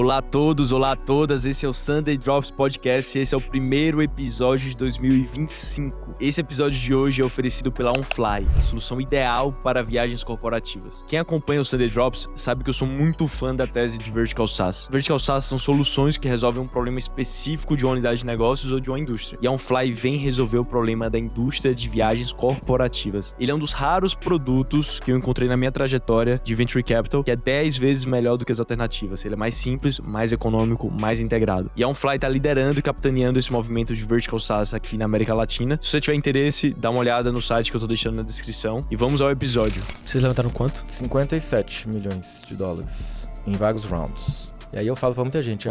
Olá a todos, olá a todas, esse é o Sunday Drops Podcast e esse é o primeiro episódio de 2025. Esse episódio de hoje é oferecido pela OnFly, a solução ideal para viagens corporativas. Quem acompanha o Sunday Drops sabe que eu sou muito fã da tese de Vertical SaaS. Vertical SaaS são soluções que resolvem um problema específico de uma unidade de negócios ou de uma indústria. E a OnFly vem resolver o problema da indústria de viagens corporativas. Ele é um dos raros produtos que eu encontrei na minha trajetória de Venture Capital, que é 10 vezes melhor do que as alternativas. Ele é mais simples, mais econômico, mais integrado. E a OnFly está liderando e capitaneando esse movimento de Vertical SaaS aqui na América Latina. Se você tiver interesse, dá uma olhada no site que eu tô deixando na descrição. E vamos ao episódio. Vocês levantaram quanto? 57 milhões de dólares em vários rounds. E aí eu falo pra muita gente,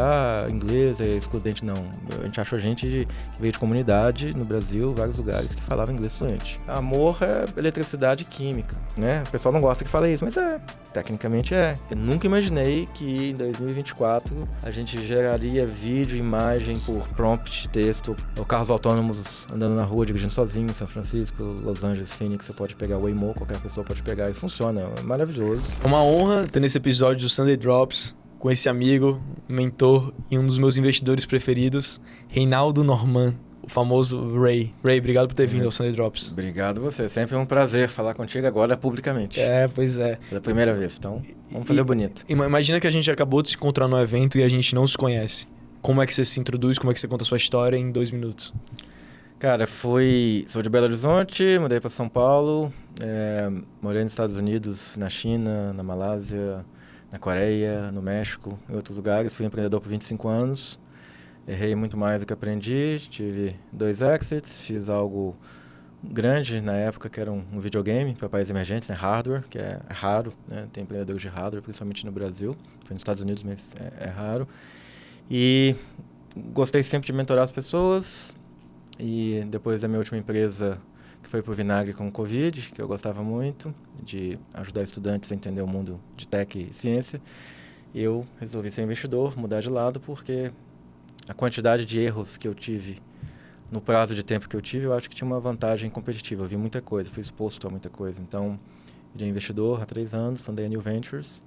inglês é excludente. Não, a gente achou gente que veio de comunidade no Brasil, vários lugares que falavam inglês fluente. Amor é eletricidade e química, né? O pessoal não gosta que fale isso, mas tecnicamente é. Eu nunca imaginei que em 2024 a gente geraria vídeo, imagem por prompt de texto, ou carros autônomos andando na rua, dirigindo sozinho, São Francisco, Los Angeles, Phoenix, você pode pegar o Waymo, qualquer pessoa pode pegar e funciona, é maravilhoso. É uma honra ter nesse episódio do Sunday Drops com esse amigo, mentor e um dos meus investidores preferidos, Reinaldo Norman, o famoso Ray. Ray, obrigado por ter vindo ao Sunday Drops. Obrigado você, sempre um prazer falar contigo agora publicamente. Pois é. Pela primeira vez, então vamos fazer bonito. Imagina que a gente acabou de se encontrar no evento e a gente não se conhece. Como é que você se introduz, como é que você conta a sua história em 2 minutos? Cara, sou de Belo Horizonte, mudei para São Paulo, morei nos Estados Unidos, na China, na Malásia, na Coreia, no México, em outros lugares. Fui empreendedor por 25 anos, errei muito mais do que aprendi, tive 2 exits, fiz algo grande na época, que era um videogame para países emergentes, né? Hardware, que é raro, né? Tem empreendedores de hardware, principalmente no Brasil, foi nos Estados Unidos, mas é raro. E gostei sempre de mentorar as pessoas, e depois da minha última empresa, que foi pro vinagre com o Covid, que eu gostava muito, de ajudar estudantes a entender o mundo de tech e ciência. Eu resolvi ser investidor, mudar de lado, porque a quantidade de erros que eu tive no prazo de tempo que eu tive, eu acho que tinha uma vantagem competitiva. Eu vi muita coisa, fui exposto a muita coisa. Então, virei investidor há 3 anos, fundei a New Ventures,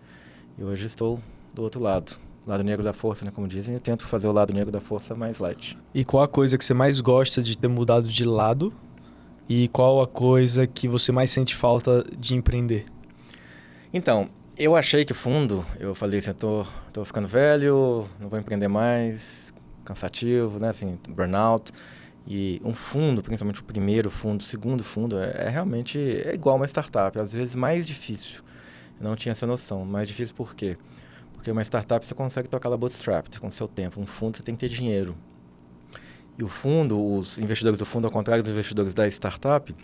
e hoje estou do outro lado. Lado negro da força, né, como dizem, eu tento fazer o lado negro da força mais light. E qual a coisa que você mais gosta de ter mudado de lado? E qual a coisa que você mais sente falta de empreender? Então, eu achei que fundo, eu falei assim, tô ficando velho, não vou empreender mais, cansativo, né, assim, burnout. E um fundo, principalmente o primeiro fundo, o segundo fundo, realmente igual uma startup, às vezes mais difícil. Eu não tinha essa noção. Mais difícil por quê? Porque uma startup você consegue tocar ela bootstrapped com o seu tempo. Um fundo você tem que ter dinheiro. E o fundo, os investidores do fundo, ao contrário dos investidores da startup,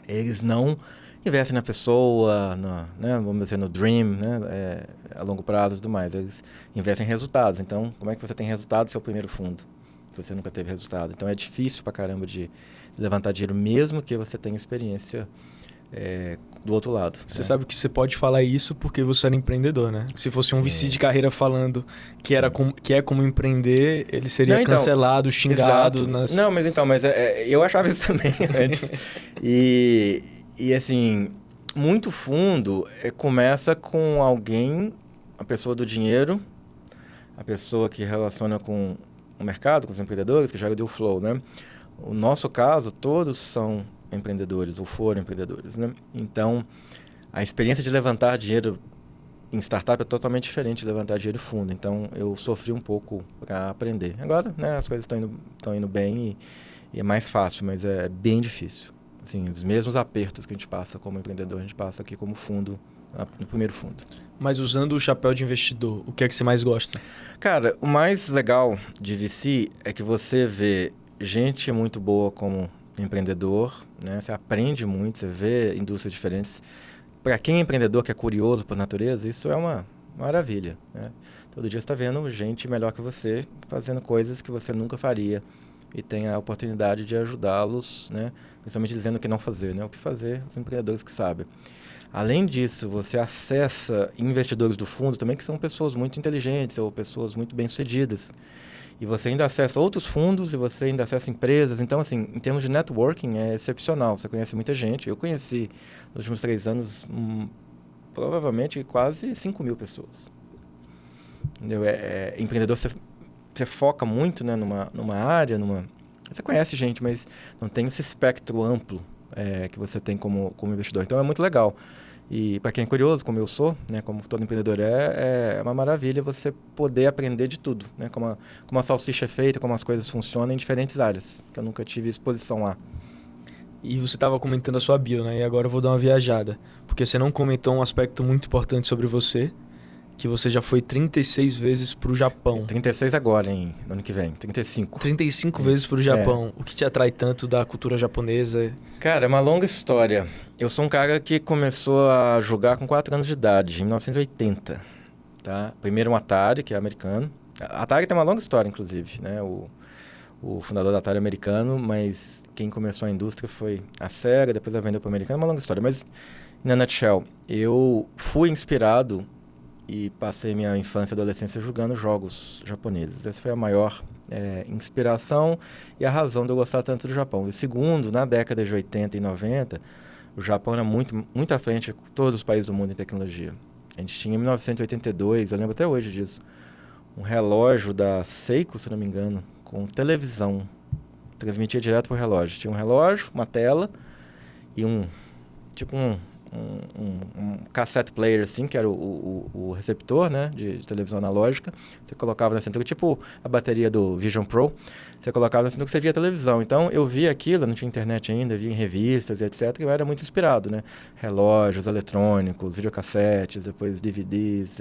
eles não investem na pessoa, né, vamos dizer, no dream, né, a longo prazo e tudo mais. Eles investem em resultados. Então, como é que você tem resultado no seu primeiro fundo, se você nunca teve resultado? Então, é difícil pra caramba de levantar dinheiro, mesmo que você tenha experiência do outro lado. Você sabe que você pode falar isso porque você era empreendedor, né? Se fosse um VC de carreira falando que é como empreender, ele seria cancelado, xingado. Não, mas eu achava isso também antes. E assim, muito fundo começa com alguém, a pessoa do dinheiro, a pessoa que relaciona com o mercado, com os empreendedores, que joga deal flow, né? O nosso caso, todos são empreendedores ou foram empreendedores, né? Então, a experiência de levantar dinheiro em startup é totalmente diferente de levantar dinheiro em fundo. Então, eu sofri um pouco para aprender. Agora, né, as coisas estão indo bem e é mais fácil, mas é bem difícil. Assim, os mesmos apertos que a gente passa como empreendedor, a gente passa aqui como fundo, no primeiro fundo. Mas usando o chapéu de investidor, o que é que você mais gosta? Cara, o mais legal de VC é que você vê gente muito boa como empreendedor, né? Você aprende muito, você vê indústrias diferentes. Para quem é empreendedor, que é curioso por natureza, isso é uma maravilha, né? Todo dia você está vendo gente melhor que você fazendo coisas que você nunca faria e tem a oportunidade de ajudá-los, né? Principalmente dizendo o que não fazer, né? O que fazer, os empreendedores que sabem. Além disso, você acessa investidores do fundo também, que são pessoas muito inteligentes ou pessoas muito bem-sucedidas. E você ainda acessa outros fundos e você ainda acessa empresas. Então, assim, em termos de networking, é excepcional. Você conhece muita gente. Eu conheci, nos últimos 3 anos, provavelmente quase 5.000 pessoas. entendeu? Empreendedor, você foca muito, né, numa área, você conhece gente, mas não tem esse espectro amplo que você tem como investidor. Então é muito legal. E para quem é curioso, como eu sou, né, como todo empreendedor é uma maravilha você poder aprender de tudo, né, como a salsicha é feita, como as coisas funcionam em diferentes áreas, que eu nunca tive exposição lá. E você estava comentando a sua bio, né? E agora eu vou dar uma viajada. Porque você não comentou um aspecto muito importante sobre você, que você já foi 36 vezes pro Japão. 36 agora, no ano que vem. 35. 35 vezes pro Japão. O que te atrai tanto da cultura japonesa? Cara, é uma longa história. Eu sou um cara que começou a jogar com 4 anos de idade, em 1980. Tá? Primeiro um Atari, que é americano. A Atari tem uma longa história, inclusive, né? O fundador da Atari é americano, mas quem começou a indústria foi a Sega, depois ela vendeu para o americano. É uma longa história, mas, na nutshell, eu fui inspirado e passei minha infância e adolescência jogando jogos japoneses. Essa foi a maior inspiração e a razão de eu gostar tanto do Japão. E segundo, na década de 80 e 90, o Japão era muito, muito à frente de todos os países do mundo em tecnologia. A gente tinha em 1982, eu lembro até hoje disso, um relógio da Seiko, se não me engano, com televisão. Transmitia direto pro relógio. Tinha um relógio, uma tela e um cassette player, assim, que era o receptor, né, de televisão analógica. Você colocava na cintura, tipo a bateria do Vision Pro. Você colocava na cintura que você via a televisão. Então, eu via aquilo, não tinha internet ainda, via em revistas e etc. E eu era muito inspirado, né? Relógios eletrônicos, videocassetes, depois DVDs,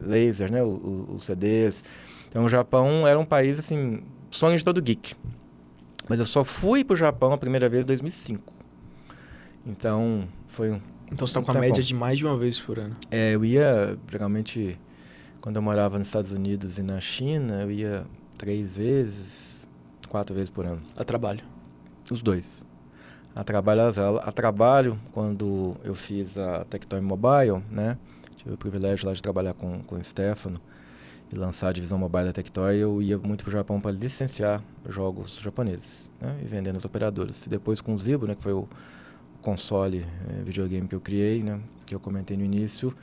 laser, né, os CDs. Então, o Japão era um país, assim, sonho de todo geek. Mas eu só fui pro Japão a primeira vez em 2005. Então, foi um... Então você tá com a média de mais de uma vez por ano. Eu ia, geralmente, quando eu morava nos Estados Unidos e na China, eu ia 3 vezes, 4 vezes por ano. A trabalho? Os dois. A trabalho, quando eu fiz a Tectoy Mobile, né? Tive o privilégio lá de trabalhar com o Stefano e lançar a divisão mobile da Tectoy. Eu ia muito pro Japão para licenciar jogos japoneses, né? E vender nas operadoras. E depois com o Zibo, né? Que foi o console, videogame que eu criei, né, que eu comentei no início,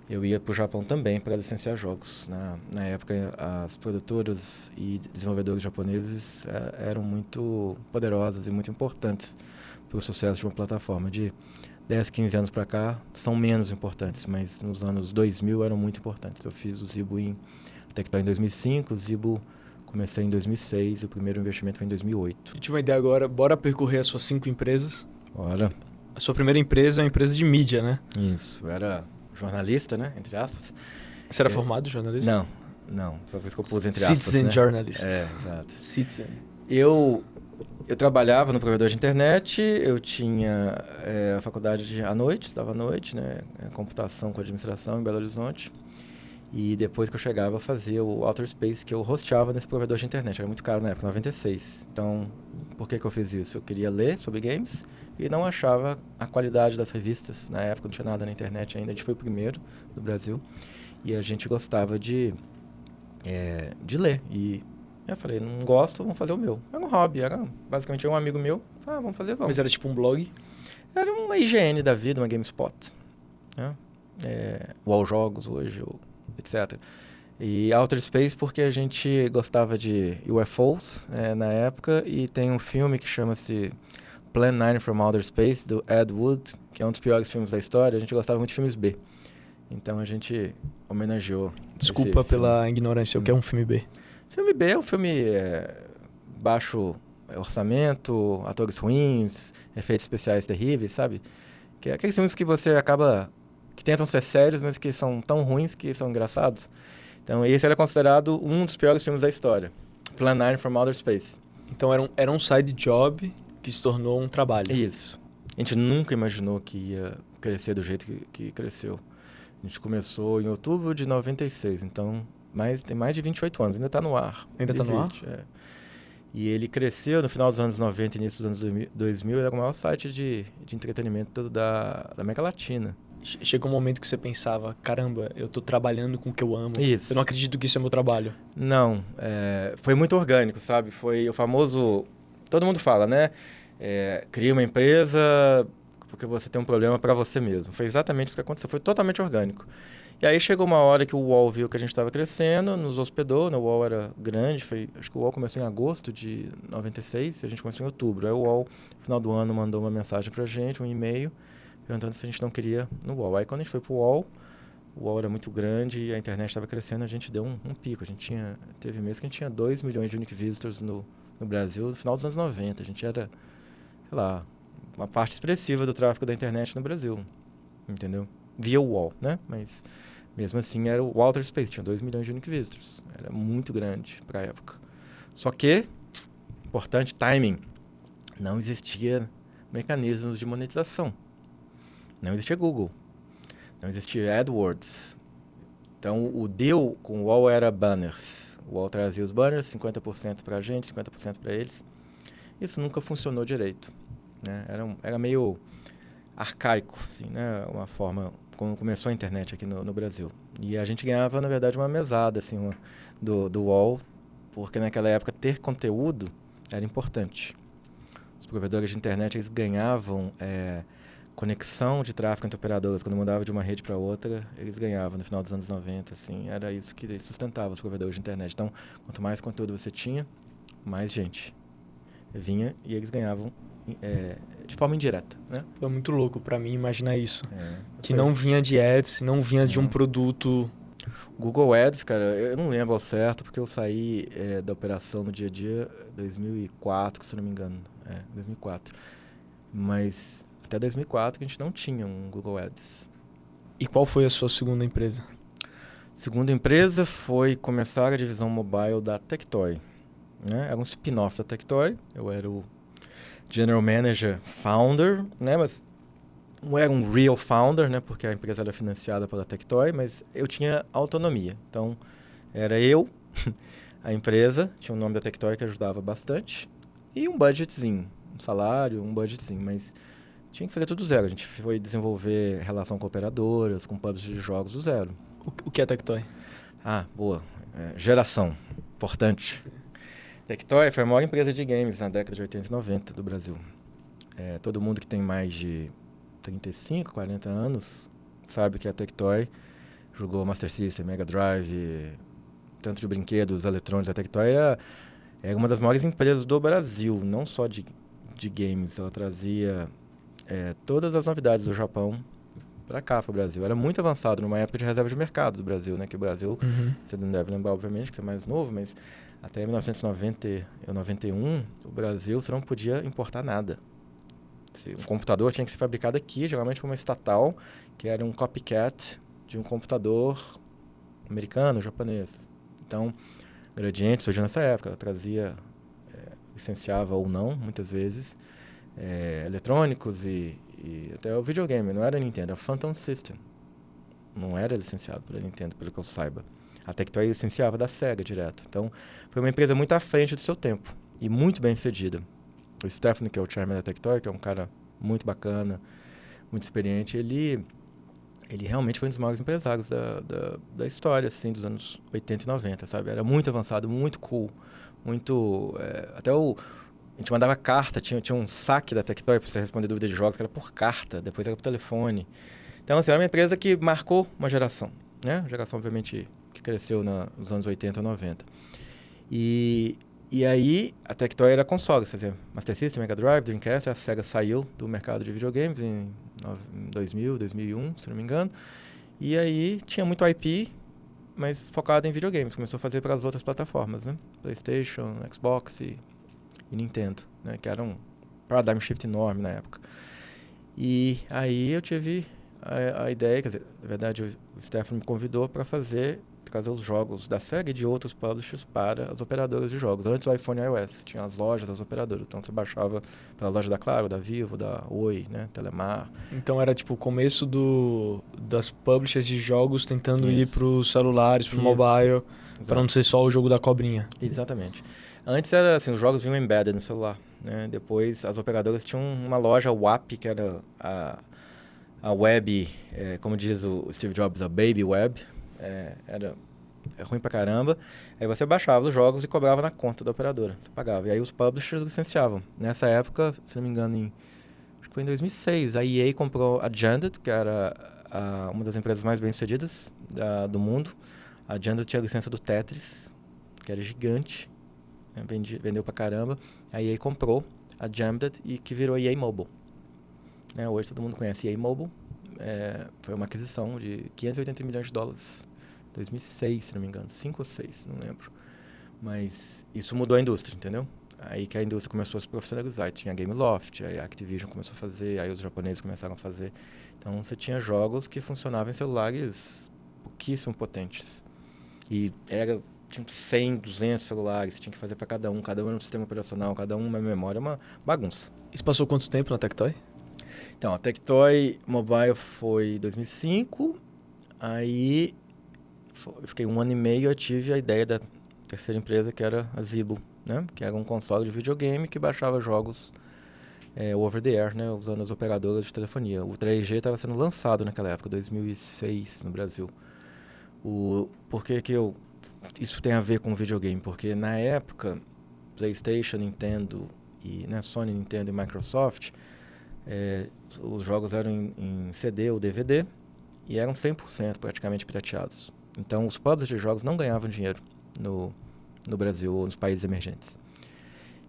eu ia para o Japão também para licenciar jogos. Na época, as produtoras e desenvolvedores japoneses eram muito poderosas e muito importantes para o sucesso de uma plataforma. De 10, 15 anos para cá, são menos importantes, mas nos anos 2000 eram muito importantes. Eu fiz o Zibo Tectoy em 2005, o Zibo comecei em 2006, o primeiro investimento foi em 2008. Eu tive uma ideia agora, bora percorrer as suas 5 empresas. Bora. A sua primeira empresa é uma empresa de mídia, né? Isso, eu era jornalista, né, entre aspas. Você era formado em jornalismo? Não, foi por isso que eu pus entre aspas, Citizen né? Journalist. Exato. Citizen. Eu trabalhava no provedor de internet, eu tinha a faculdade à noite, estudava à noite, né, computação com administração em Belo Horizonte. E depois que eu chegava, eu fazia o Outer Space, que eu hosteava nesse provedor de internet. Era muito caro na época, 96. Então, por que eu fiz isso? Eu queria ler sobre games e não achava a qualidade das revistas. Na época não tinha nada na internet ainda, a gente foi o primeiro do Brasil. E a gente gostava de ler. E eu falei, não gosto, vamos fazer o meu. Era um hobby, era basicamente um amigo meu. Vamos fazer, vamos. Mas era tipo um blog? Era uma IGN da vida, uma GameSpot. Né? O All Jogos hoje, etc. E Outer Space porque a gente gostava de UFOs na época, e tem um filme que chama-se Plan 9 from Outer Space, do Ed Wood, que é um dos piores filmes da história. A gente gostava muito de filmes B. Então a gente homenageou. Desculpa pela ignorância, o que é um filme B? Filme B é um filme baixo orçamento, atores ruins, efeitos especiais terríveis, sabe? Que é aqueles filmes que você acaba... que tentam ser sérios, mas que são tão ruins que são engraçados. Então, esse era considerado um dos piores filmes da história. Plan 9 from Outer Space. Então, era um side job que se tornou um trabalho. Isso. A gente nunca imaginou que ia crescer do jeito que cresceu. A gente começou em outubro de 96, então tem mais de 28 anos. Ainda está no ar. Ainda está no ar? E ele cresceu no final dos anos 90 e início dos anos 2000. Ele era o maior site de entretenimento da América Latina. Chegou um momento que você pensava, caramba, eu tô trabalhando com o que eu amo. Isso. Eu não acredito que isso é meu trabalho. Não, foi muito orgânico, sabe? Foi o famoso... Todo mundo fala, né? Cria uma empresa porque você tem um problema para você mesmo. Foi exatamente isso que aconteceu. Foi totalmente orgânico. E aí chegou uma hora que o UOL viu que a gente estava crescendo, nos hospedou, né? O UOL era grande, acho que o UOL começou em agosto de 96 e a gente começou em outubro. Aí o UOL, no final do ano, mandou uma mensagem pra gente, um e-mail, perguntando se a gente não queria no UOL. Aí quando a gente foi pro UOL, o UOL era muito grande e a internet estava crescendo, a gente deu um pico. Teve mês que a gente tinha 2 milhões de unique visitors no Brasil no final dos anos 90. A gente era, sei lá, uma parte expressiva do tráfego da internet no Brasil, entendeu? Via o UOL, né? Mas mesmo assim era o Walter Space, tinha 2 milhões de unique visitors. Era muito grande para a época. Só que, importante, timing. Não existia mecanismos de monetização. Não existia Google. Não existia AdWords. Então, o deal com o UOL era banners. O UOL trazia os banners, 50% para a gente, 50% para eles. Isso nunca funcionou direito, né? Era meio arcaico, assim, né? Uma forma como começou a internet aqui no Brasil. E a gente ganhava, na verdade, uma mesada assim, do UOL, porque naquela época ter conteúdo era importante. Os provedores de internet eles ganhavam conexão de tráfego entre operadoras. Quando mudava de uma rede para outra, eles ganhavam no final dos anos 90. Assim, era isso que sustentava os provedores de internet. Então, quanto mais conteúdo você tinha, mais gente vinha e eles ganhavam de forma indireta, né? É muito louco pra mim imaginar isso. Que não vinha de ads, não vinha de um produto... Google Ads, cara, eu não lembro ao certo, porque eu saí da operação no dia a dia em 2004, se não me engano. 2004. Mas até 2004 a gente não tinha um Google Ads. E qual foi a sua segunda empresa? Segunda empresa foi começar a divisão mobile da Tectoy, né? Era um spin-off da Tectoy. Eu era o General Manager Founder, né? Mas não era um real founder, né? Porque a empresa era financiada pela Tectoy, mas eu tinha autonomia. Então, era eu, a empresa, tinha o nome da Tectoy que ajudava bastante, e um budgetzinho, um salário, um budgetzinho, mas tinha que fazer tudo do zero. A gente foi desenvolver relação com operadoras, com publishers de jogos do zero. O que é Tectoy? Boa. Geração. Importante. Tectoy foi a maior empresa de games na década de 80 e 90 do Brasil. Todo mundo que tem mais de 35, 40 anos sabe que a Tectoy jogou Master System, Mega Drive, tanto de brinquedos eletrônicos. A Tectoy era uma das maiores empresas do Brasil, não só de games. Ela trazia todas as novidades do Japão para cá, para o Brasil. Era muito avançado numa época de reserva de mercado do Brasil, né? Que o Brasil, você não deve lembrar, obviamente, que você é mais novo, mas até 1990 e 91, o Brasil você não podia importar nada. Um computador tinha que ser fabricado aqui, geralmente por uma estatal, que era um copycat de um computador americano, japonês. Então, Gradiente surgiu nessa época. Ela trazia, licenciava ou não, muitas vezes, eletrônicos e até o videogame. Não era Nintendo, era Phantom System. Não era licenciado pela Nintendo, pelo que eu saiba. A Tectoy licenciava da Sega direto. Então, foi uma empresa muito à frente do seu tempo e muito bem sucedida. O Stephanie, que é o chairman da Tectoy, que é um cara muito bacana, muito experiente, ele realmente foi um dos maiores empresários da história, assim, dos anos 80 e 90, sabe? Era muito avançado, muito cool, muito... até a gente mandava carta, tinha um saque da Tectoy para você responder dúvida de jogos, que era por carta, depois era por telefone. Então, assim, era uma empresa que marcou uma geração, né? Uma geração, obviamente, que cresceu nos anos 80 e 90. E aí, a Tectoy era console, quer dizer, Master System, Mega Drive, Dreamcast. A Sega saiu do mercado de videogames em 2000, 2001, se não me engano. E aí, tinha muito IP, mas focado em videogames. Começou a fazer para as outras plataformas, né? PlayStation, Xbox e Nintendo, né? Que era um paradigm shift enorme na época. E aí, eu tive a ideia, quer dizer, na verdade, o Stefano me convidou para trazer os jogos da Sega e de outros publishers para as operadoras de jogos. Antes do iPhone iOS, tinha as lojas das operadoras. Então, você baixava pela loja da Claro, da Vivo, da Oi, né? Telemar. Então, era tipo o começo das publishers de jogos tentando ir para os celulares, para o mobile, para não ser só o jogo da cobrinha. Exatamente. Antes, era assim, os jogos vinham embedded no celular, né? Depois, as operadoras tinham uma loja WAP, que era a web, como diz o Steve Jobs, a baby web. Era ruim pra caramba. Aí você baixava os jogos e cobrava na conta da operadora. Você pagava. E aí os publishers licenciavam. Nessa época, se não me engano, acho que foi em 2006, a EA comprou a Janded, que era uma das empresas mais bem-sucedidas do mundo. A Jammed tinha a licença do Tetris, que era gigante, né? Vendeu pra caramba. A EA comprou a Jammed e que virou EA Mobile. Né? Hoje todo mundo conhece EA Mobile. Foi uma aquisição de $580 milhões. 2006, se não me engano. 5 ou 6, não lembro. Mas isso mudou a indústria, entendeu? Aí que a indústria começou a se profissionalizar. Tinha a Gameloft, aí a Activision começou a fazer, aí os japoneses começaram a fazer. Então você tinha jogos que funcionavam em celulares pouquíssimo potentes. E tinha 100, 200 celulares, você tinha que fazer para cada um era um sistema operacional, cada um uma memória, uma bagunça. Isso passou quanto tempo na Tectoy? Então, a Tectoy Mobile foi 2005, aí eu fiquei 1 ano e meio, eu tive a ideia da terceira empresa, que era a Zibo, né? Que era um console de videogame que baixava jogos over the air, né? Usando as operadoras de telefonia. O 3G estava sendo lançado naquela época, 2006, no Brasil. Por que isso tem a ver com videogame? Porque na época, PlayStation, Nintendo, Sony, Nintendo e Microsoft, os jogos eram em CD ou DVD e eram 100% praticamente pirateados. Então, os publishers de jogos não ganhavam dinheiro no Brasil ou nos países emergentes.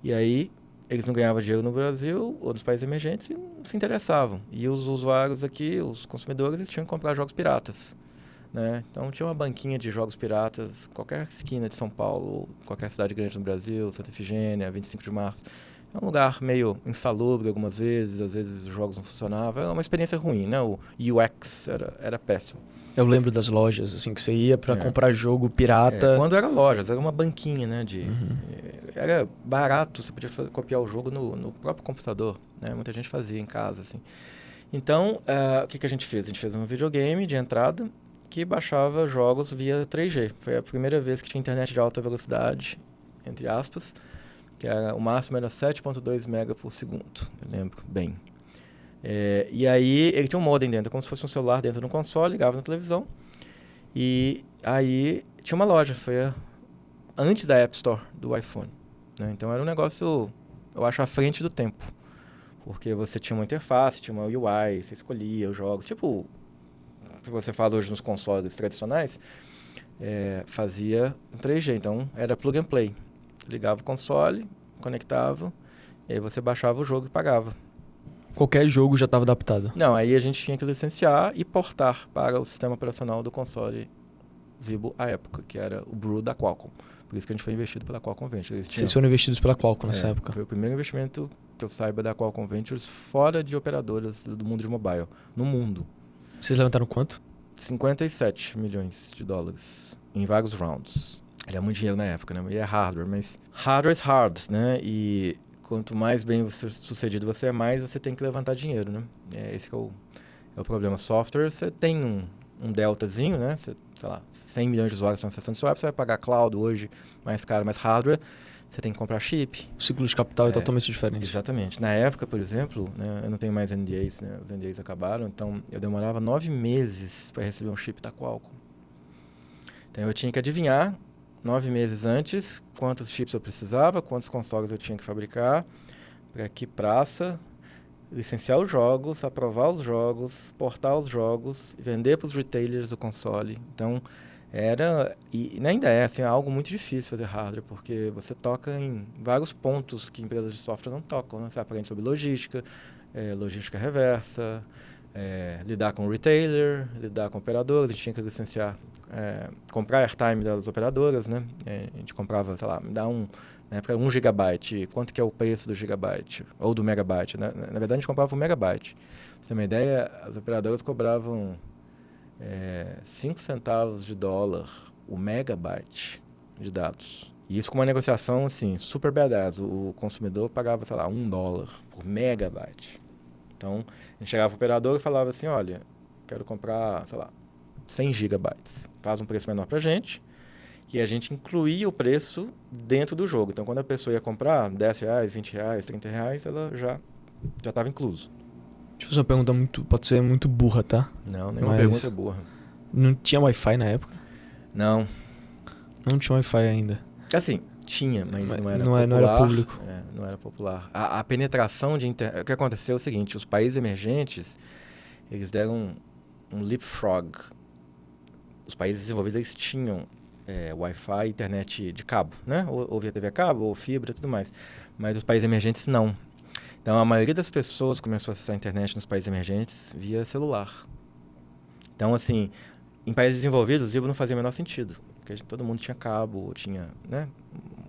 E aí, eles não ganhavam dinheiro no Brasil ou nos países emergentes e não se interessavam. E os usuários aqui, os consumidores, eles tinham que comprar jogos piratas. Né? Então tinha uma banquinha de jogos piratas, qualquer esquina de São Paulo, qualquer cidade grande no Brasil, Santa Efigênia, 25 de março. É um lugar meio insalubre algumas vezes, às vezes os jogos não funcionavam. Era uma experiência ruim, né? O UX era péssimo. Eu lembro das lojas, assim, que você ia pra comprar jogo pirata. Quando era lojas, era uma banquinha, né? Era barato, você podia copiar o jogo no próprio computador, né? Muita gente fazia em casa, assim. Então, o que a gente fez? A gente fez um videogame de entrada que baixava jogos via 3G. Foi a primeira vez que tinha internet de alta velocidade, entre aspas, que o máximo era 7.2 mega por segundo, eu lembro bem. E aí ele tinha um modem dentro, como se fosse um celular dentro de um console, ligava na televisão. E aí tinha uma loja, foi antes da App Store do iPhone. Né? Então era um negócio, eu acho, à frente do tempo. Porque você tinha uma interface, tinha uma UI, você escolhia os jogos, tipo que você faz hoje nos consoles tradicionais, fazia em 3G. Então era plug and play. Ligava o console, conectava, e aí você baixava o jogo e pagava. Qualquer jogo já estava adaptado? Não, aí a gente tinha que licenciar e portar para o sistema operacional do console Zibo à época, que era o Brew da Qualcomm. Por isso que a gente foi investido pela Qualcomm Ventures. Vocês foram investidos pela Qualcomm nessa época? Foi o primeiro investimento que eu saiba da Qualcomm Ventures fora de operadoras do mundo de mobile, no mundo. Vocês levantaram quanto? $57 milhões em vários rounds. Era muito dinheiro na época, né? E é hardware, mas hardware is hard, né? E quanto mais bem sucedido você é, mais você tem que levantar dinheiro, né? Esse que é o problema. Software, você tem um deltazinho, né? Sei lá, 100 milhões de usuários estão acessando o seu app, você vai pagar cloud hoje, mais caro, mais hardware. Você tem que comprar chip. O ciclo de capital é totalmente diferente. Exatamente. Na época, por exemplo, né, eu não tenho mais NDAs, né? Os NDAs acabaram, então eu demorava 9 meses para receber um chip da Qualcomm. Então eu tinha que adivinhar 9 meses antes quantos chips eu precisava, quantos consoles eu tinha que fabricar, para que praça, licenciar os jogos, aprovar os jogos, portar os jogos, vender para os retailers do console. Então e ainda é assim, algo muito difícil fazer hardware, porque você toca em vários pontos que empresas de software não tocam, né? Você aprende sobre logística, logística reversa, lidar com retailer, lidar com operadores. A gente tinha que licenciar, comprar airtime das operadoras, né? A gente comprava, sei lá, me dá na época 1 GB, quanto que é o preço do gigabyte, ou do megabyte, né? Na verdade a gente comprava o megabyte. Pra você ter uma ideia, as operadoras cobravam 5 centavos de dólar o megabyte de dados. E isso com uma negociação, assim, super badass. O consumidor pagava, sei lá, $1 por megabyte. Então, a gente chegava ao operador e falava assim, olha, quero comprar, sei lá, 100 gigabytes. Faz um preço menor pra gente. E a gente incluía o preço dentro do jogo. Então, quando a pessoa ia comprar R$10, R$20, R$30, ela já estava incluso. Deixa eu fazer uma pergunta pode ser muito burra, tá? Não, nenhuma pergunta é burra. Não tinha Wi-Fi na época? Não. Não tinha Wi-Fi ainda? Assim, tinha, mas não era popular. Não era público. Não era popular. A penetração de internet... O que aconteceu é o seguinte, os países emergentes, eles deram um leapfrog. os países desenvolvidos eles tinham Wi-Fi, internet de cabo, né? Ou via TV a cabo, ou fibra e tudo mais. Mas os países emergentes não. Então, a maioria das pessoas começou a acessar a internet nos países emergentes via celular. Então, assim, em países desenvolvidos, o Zibo não fazia o menor sentido. Porque todo mundo tinha cabo, tinha, né,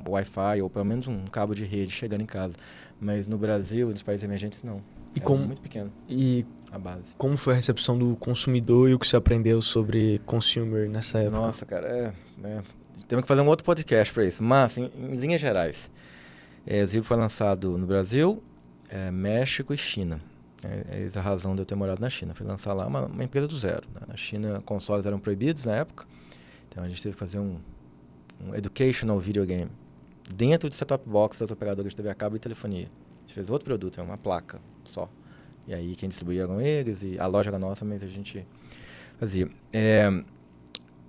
Wi-Fi, ou pelo menos um cabo de rede chegando em casa. Mas no Brasil, nos países emergentes, não. Era muito pequeno a base. Como foi a recepção do consumidor e o que você aprendeu sobre consumer nessa época? Nossa, cara, temos que fazer um outro podcast para isso. Mas, em linhas gerais, o Zibo foi lançado no Brasil, México e China. Essa é a razão de eu ter morado na China. Foi lançar lá uma empresa do zero. Né? Na China, consoles eram proibidos na época. Então, a gente teve que fazer um educational video game dentro de set-top box das operadoras de TV a cabo e telefonia. A gente fez outro produto, uma placa só. E aí, quem distribuía eram eles, e a loja era nossa, mas a gente fazia.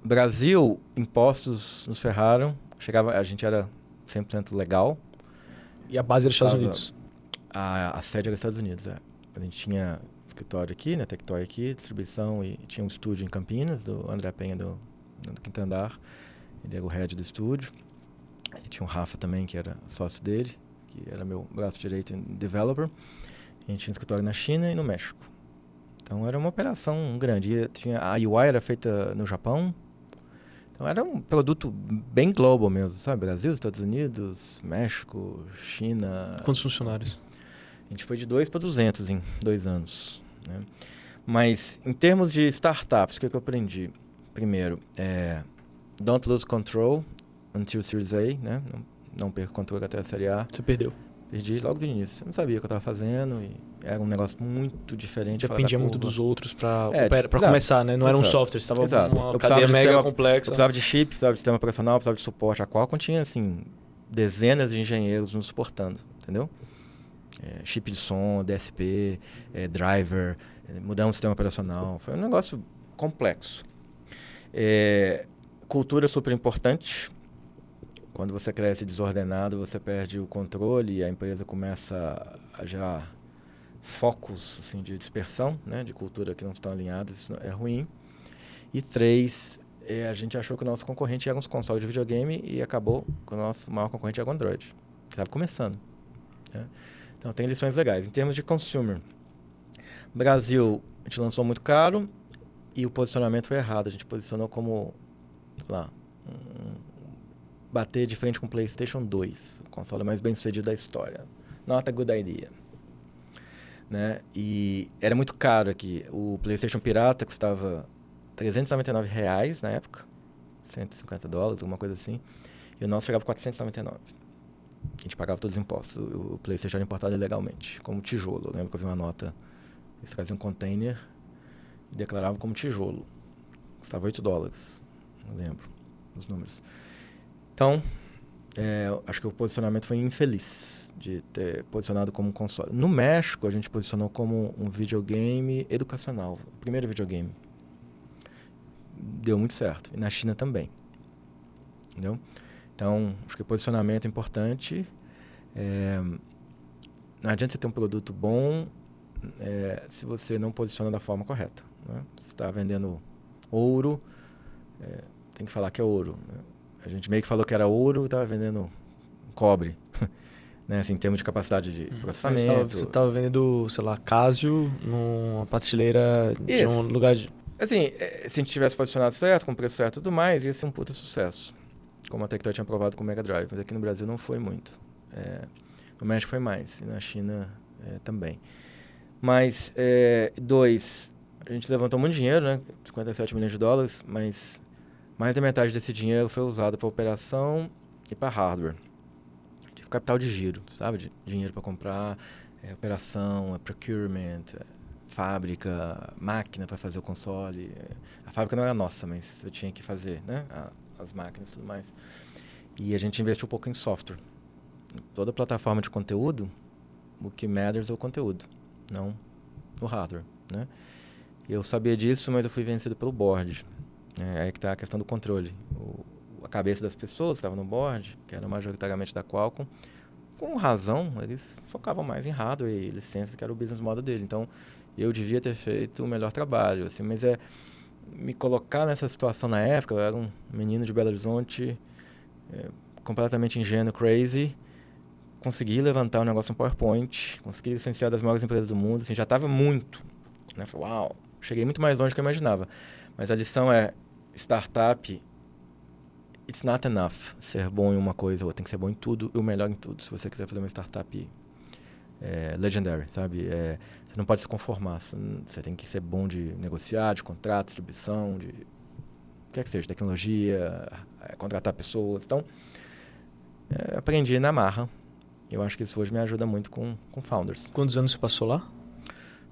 Brasil, impostos nos ferraram. A gente era 100% legal. E a base era Estados Unidos? A sede era Estados Unidos, A gente tinha escritório aqui, né, Tectoy aqui, distribuição, e tinha um estúdio em Campinas, do André Penha, do quinto andar. Ele era o head do estúdio. E tinha o Rafa também, que era sócio dele, que era meu braço direito em developer. A gente tinha um escritório na China e no México. Então era uma operação grande. A UI era feita no Japão. Então era um produto bem global mesmo, sabe? Brasil, Estados Unidos, México, China. Quantos funcionários? A gente foi de 2 para 200 em 2 anos. Né? Mas em termos de startups, o que eu aprendi? Primeiro, don't lose control until Series A, né? Não perca o controle até a Série A. Você perdeu? Perdi logo do início. Eu não sabia o que eu estava fazendo e era um negócio muito diferente. Dependia muito dos outros para começar, né? Não era um software, você estava uma cadeia mega complexa. Eu precisava de chip, precisava de sistema operacional, precisava de suporte. A Qualcomm tinha, assim, dezenas de engenheiros nos suportando, entendeu? Chip de som, DSP, driver, mudar um sistema operacional. Foi um negócio complexo. Cultura super importante. Quando você cresce desordenado, você perde o controle e a empresa começa a gerar focos assim, de dispersão, né, de cultura que não estão alinhadas, isso é ruim. E 3, a gente achou que o nosso concorrente era uns consoles de videogame e acabou que o nosso maior concorrente era o Android. Estava começando. Né? Então tem lições legais. Em termos de consumer, Brasil, a gente lançou muito caro e o posicionamento foi errado. A gente posicionou como, sei lá, bater de frente com o PlayStation 2, o console mais bem sucedido da história. Not a good idea. Né? E era muito caro aqui. O PlayStation Pirata custava R$399 na época, $150, alguma coisa assim. E o nosso chegava a R$499. A gente pagava todos os impostos. O PlayStation era importado ilegalmente, como tijolo. Eu lembro que eu vi uma nota, eles traziam um container e declaravam como tijolo. Custava $8, não lembro os números. Então, acho que o posicionamento foi infeliz de ter posicionado como um console. No México, a gente posicionou como um videogame educacional. O primeiro videogame. Deu muito certo. E na China também. Entendeu? Então, acho que o posicionamento é importante. Não adianta você ter um produto bom se você não posiciona da forma correta. Né? Você está vendendo ouro, tem que falar que é ouro. Né? A gente meio que falou que era ouro e estava vendendo cobre. Né? Assim, em termos de capacidade de processamento. Você estava vendendo, sei lá, Casio numa prateleira de um lugar de... Assim, se a gente tivesse posicionado certo, com o preço certo e tudo mais, ia ser um puta sucesso. Como a Tectoy tinha provado com o Mega Drive. Mas aqui no Brasil não foi muito. No México foi mais. E na China também. Mas, 2, a gente levantou muito dinheiro, né? $57 milhões, mas mais da metade desse dinheiro foi usado para operação e para hardware. Tipo capital de giro, sabe? Dinheiro para comprar, operação, procurement, fábrica, máquina para fazer o console. A fábrica não era nossa, mas eu tinha que fazer, né? As máquinas e tudo mais. E a gente investiu um pouco em software. Toda plataforma de conteúdo, o que matters é o conteúdo, não o hardware, né? Eu sabia disso, mas eu fui vencido pelo board. Aí que está a questão do controle. A cabeça das pessoas que estavam no board, que era majoritariamente da Qualcomm, com razão, eles focavam mais em hardware e licença, que era o business model dele. Então, eu devia ter feito o melhor trabalho, assim, mas me colocar nessa situação na época. Eu era um menino de Belo Horizonte, completamente ingênuo, crazy. Consegui levantar um negócio no PowerPoint, consegui licenciar das maiores empresas do mundo, assim, já estava muito, né? Falei, uau, cheguei muito mais longe do que eu imaginava. Mas a lição é, startup, it's not enough ser bom em uma coisa, ou tem que ser bom em tudo e o melhor em tudo, se você quiser fazer uma startup legendary, sabe? Você não pode se conformar, você tem que ser bom de negociar, de contrato, distribuição, de o que é que seja, tecnologia, contratar pessoas. Então, aprendi na marra. Eu acho que isso hoje me ajuda muito com founders. Quantos anos você passou lá?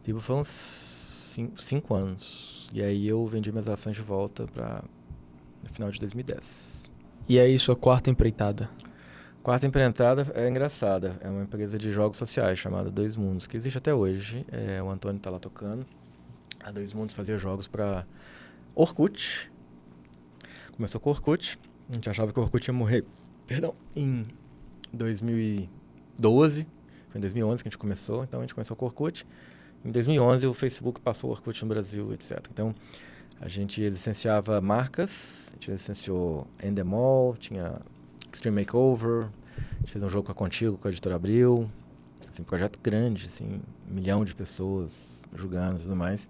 Tipo, foi uns 5 anos. E aí eu vendi minhas ações de volta no final de 2010. E aí, sua quarta empreitada? Quarta empreitada é engraçada. É uma empresa de jogos sociais chamada Dois Mundos, que existe até hoje. O Antônio está lá tocando. A Dois Mundos fazia jogos para Orkut. Começou com Orkut. A gente achava que o Orkut ia morrer, em 2012. Foi em 2011 que a gente começou. Então a gente começou com o Orkut. Em 2011 o Facebook passou o Orkut no Brasil, etc. Então a gente licenciava marcas. A gente licenciou Endemol, tinha Extreme Makeover. A gente fez um jogo com a Contigo, com a Editora Abril. Assim, projeto grande, assim, 1 milhão de pessoas jogando e tudo mais.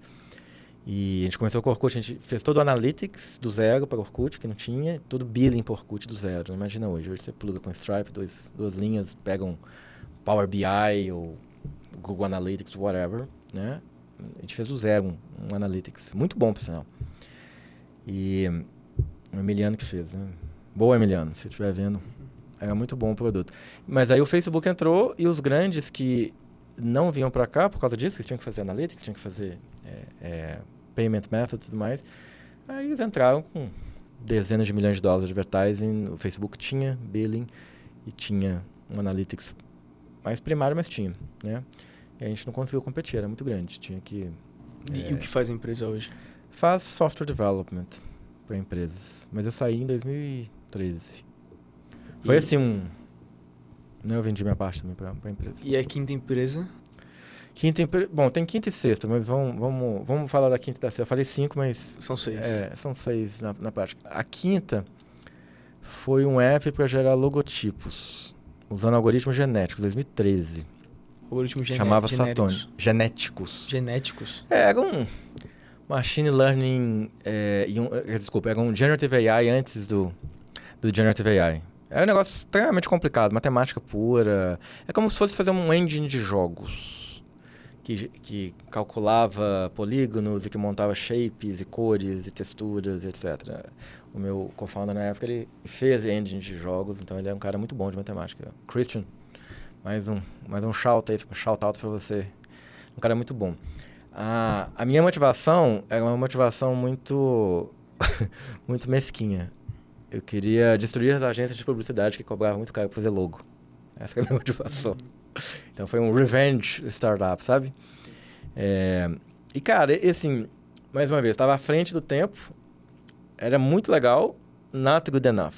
E a gente começou com o Orkut, a gente fez todo o Analytics do zero para o Orkut, que não tinha, todo billing para o Orkut do zero. Imagina hoje você pluga com Stripe, duas linhas, pega um Power BI ou Google Analytics, whatever, né? A gente fez do zero um Analytics, muito bom, por sinal. E o Emiliano que fez, né? Boa, Emiliano, se estiver vendo. Era muito bom o produto. Mas aí o Facebook entrou e os grandes que não vinham para cá por causa disso, que tinham que fazer Analytics, tinham que fazer Payment Method e tudo mais, aí eles entraram com dezenas de milhões de dólares de advertising. O Facebook tinha billing e tinha um Analytics mais primário, mas tinha, né? E a gente não conseguiu competir, era muito grande. Tinha que... E o que faz a empresa hoje? Faz software development para empresas. Mas eu saí em 2013. Foi assim né, eu vendi minha parte também para a empresa. E a quinta empresa? Bom, tem quinta e sexta, mas vamos falar da quinta e da sexta. Eu falei 5, mas... São 6. São 6 na prática. A quinta foi um app para gerar logotipos, usando algoritmos genéticos, 2013. Algoritmos Chamava Satone. Genéticos. Era um machine learning, era um generative AI antes do generative AI. Era um negócio extremamente complicado, matemática pura. É como se fosse fazer um engine de jogos. Que calculava polígonos e que montava shapes e cores e texturas, etc. O meu co-founder na época, ele fez engine de jogos, então ele é um cara muito bom de matemática. Christian, mais um shout out para você. Um cara muito bom. A minha motivação era uma motivação muito, muito mesquinha. Eu queria destruir as agências de publicidade que cobravam muito caro para fazer logo. Essa era a minha motivação. Então foi um revenge startup, sabe? E cara, assim, mais uma vez, estava à frente do tempo, era muito legal, not good enough.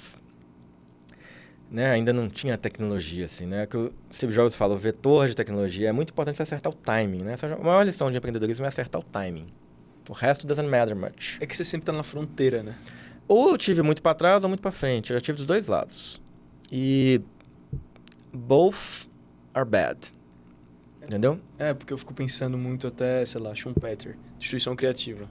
Né? Ainda não tinha tecnologia, assim, né? Que o Steve Jobs fala, o vetor de tecnologia é muito importante você acertar o timing, né? A maior lição de empreendedorismo é acertar o timing. O resto doesn't matter much. É que você sempre tá na fronteira, né? Ou eu tive muito para trás ou muito para frente. Eu já tive dos dois lados. E both are bad. Entendeu? Porque eu fico pensando muito até, sei lá, Schumpeter, destruição criativa.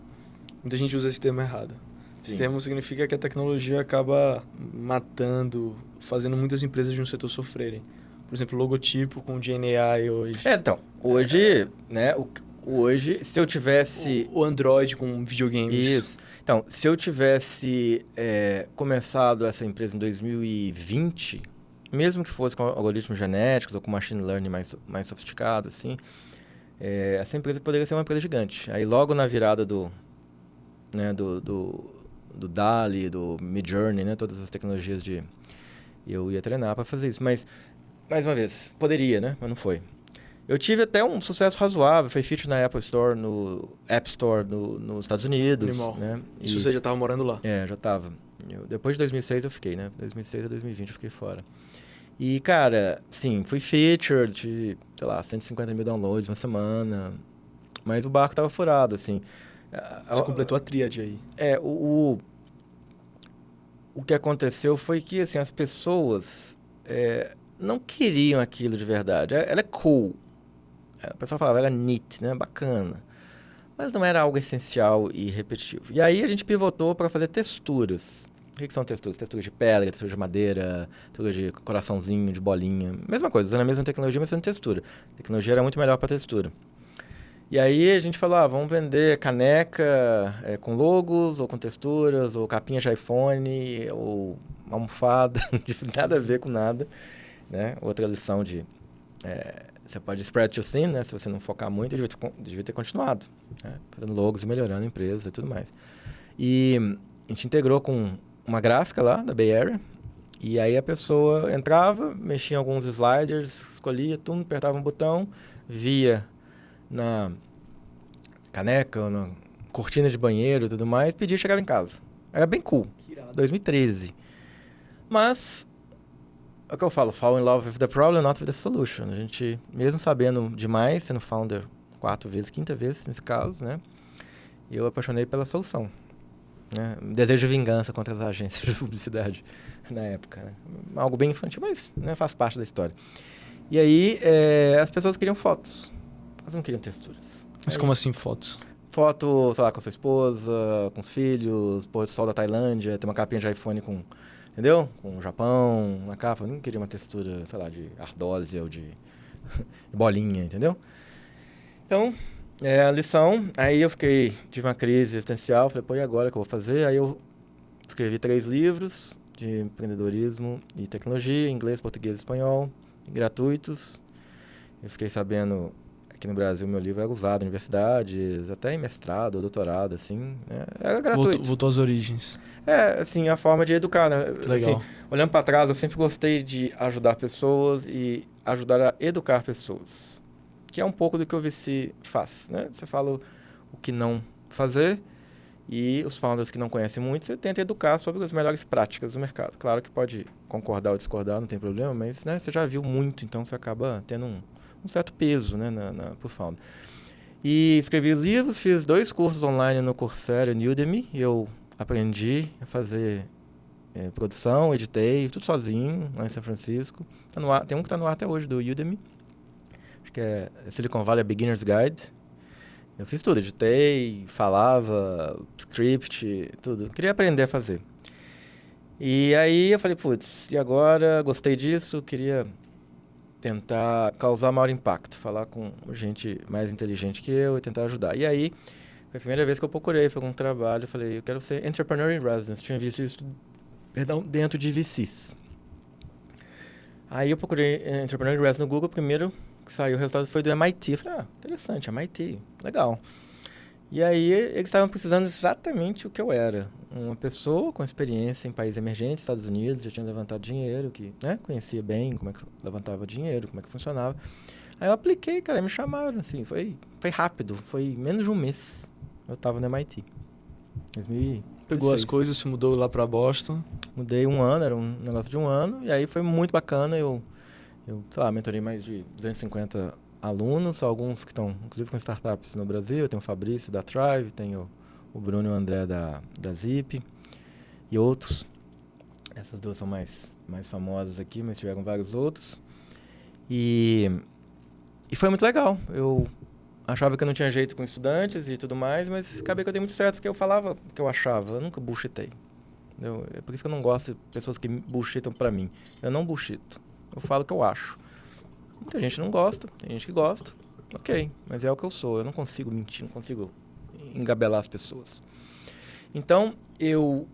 Muita gente usa esse termo errado. Esse termo significa que a tecnologia acaba matando, fazendo muitas empresas de um setor sofrerem. Por exemplo, logotipo com GNI hoje. Então, hoje, né, hoje, se eu tivesse... O Android com videogames. Isso. Então, se eu tivesse começado essa empresa em 2020, mesmo que fosse com algoritmos genéticos ou com machine learning mais sofisticado, assim, essa empresa poderia ser uma empresa gigante. Aí, logo na virada do DALL-E, do Midjourney, né, todas as tecnologias eu ia treinar para fazer isso. Mas, mais uma vez, poderia, né? Mas não foi. Eu tive até um sucesso razoável, foi feature na Apple Store, no App Store nos Estados Unidos. Né? Isso você já estava morando lá? Já estava. Depois de 2006 eu fiquei, né? 2006 a 2020 eu fiquei fora. E, cara, sim, fui featured, tive, sei lá, 150 mil downloads uma semana, mas o barco estava furado, assim. Você completou a tríade aí. O que aconteceu foi que, assim, as pessoas não queriam aquilo de verdade. Ela é cool. O pessoal falava, ela é neat, né? Bacana. Mas não era algo essencial e repetitivo. E aí a gente pivotou para fazer texturas. O que são texturas? Texturas de pedra, texturas de madeira, texturas de coraçãozinho, de bolinha. Mesma coisa, usando a mesma tecnologia, mas usando textura. A tecnologia era muito melhor para textura. E aí a gente falou, vamos vender caneca com logos, ou com texturas, ou capinha de iPhone, ou almofada, não tem nada a ver com nada. Né? Outra lição de... você pode spread too thin, né? Se você não focar muito, eu devia ter continuado. Né? Fazendo logos e melhorando a empresa e tudo mais. E a gente integrou com uma gráfica lá, da Bay Area. E aí a pessoa entrava, mexia em alguns sliders, escolhia tudo, apertava um botão, via na caneca, ou na cortina de banheiro e tudo mais, pedia e chegava em casa. Era bem cool. 2013. Mas... é o que eu falo, fall in love with the problem, not with the solution. A gente, mesmo sabendo demais, sendo founder 4 vezes, 5ª vez nesse caso, né? Eu apaixonei pela solução. Né? Desejo de vingança contra as agências de publicidade na época. Né? Algo bem infantil, mas né, faz parte da história. E aí, as pessoas queriam fotos. Elas não queriam texturas. Mas como assim fotos? Foto, sei lá, com a sua esposa, com os filhos, pôr do sol da Tailândia, ter uma capinha de iPhone com... entendeu? Com o Japão, na capa. Eu não queria uma textura, sei lá, de ardósia ou de bolinha, entendeu? Então, a lição. Aí eu tive uma crise existencial. Falei, pô, e agora que eu vou fazer? Aí eu escrevi 3 livros de empreendedorismo e tecnologia, em inglês, português e espanhol, gratuitos. Eu fiquei sabendo... aqui no Brasil, meu livro era usado em universidades, até em mestrado, doutorado, assim. Era gratuito. Voltou às origens. Assim, a forma de educar, né? Legal. Assim, olhando para trás, eu sempre gostei de ajudar pessoas e ajudar a educar pessoas. Que é um pouco do que o VC faz, né? Você fala o que não fazer e os founders que não conhecem muito, você tenta educar sobre as melhores práticas do mercado. Claro que pode concordar ou discordar, não tem problema, mas né, você já viu muito, então você acaba tendo um certo peso, né, para o founder. E escrevi livros, fiz 2 cursos online no Coursera e no Udemy. Eu aprendi a fazer produção, editei, tudo sozinho, lá em São Francisco. Tá no ar, tem um que está no ar até hoje, do Udemy. Acho que é Silicon Valley Beginner's Guide. Eu fiz tudo, editei, falava, script, tudo. Queria aprender a fazer. E aí eu falei, putz, e agora? Gostei disso, queria... tentar causar maior impacto, falar com gente mais inteligente que eu e tentar ajudar. E aí, foi a primeira vez que eu procurei por um trabalho, eu falei, eu quero ser Entrepreneur in Residence. Tinha visto isso, dentro de VCs. Aí eu procurei Entrepreneur in Residence no Google, primeiro que saiu o resultado foi do MIT. Eu falei, interessante, MIT, legal. E aí, eles estavam precisando exatamente o que eu era. Uma pessoa com experiência em países emergentes, Estados Unidos, já tinha levantado dinheiro, que conhecia bem como é que levantava dinheiro, como é que funcionava. Aí eu apliquei, cara, me chamaram, assim, foi rápido, foi menos de um mês. Eu estava no MIT. 2016. Pegou as coisas, se mudou lá para Boston. Mudei 1 ano, era um negócio de 1 ano, e aí foi muito bacana, eu sei lá, mentorei mais de 250 alunos, alguns que estão, inclusive, com startups no Brasil. Eu tenho o Fabrício da Thrive, tenho o Bruno e o André da Zip e outros. Essas 2 são mais famosas aqui, mas tiveram vários outros. E foi muito legal. Eu achava que eu não tinha jeito com estudantes e tudo mais, mas acabei que eu dei muito certo, porque eu falava o que eu achava. Eu nunca bullshitei. É por isso que eu não gosto de pessoas que bullshitam pra mim. Eu não bullshito. Eu falo o que eu acho. Muita gente não gosta, tem gente que gosta. Ok, mas é o que eu sou. Eu não consigo mentir, não consigo engabelar as pessoas. Então, eu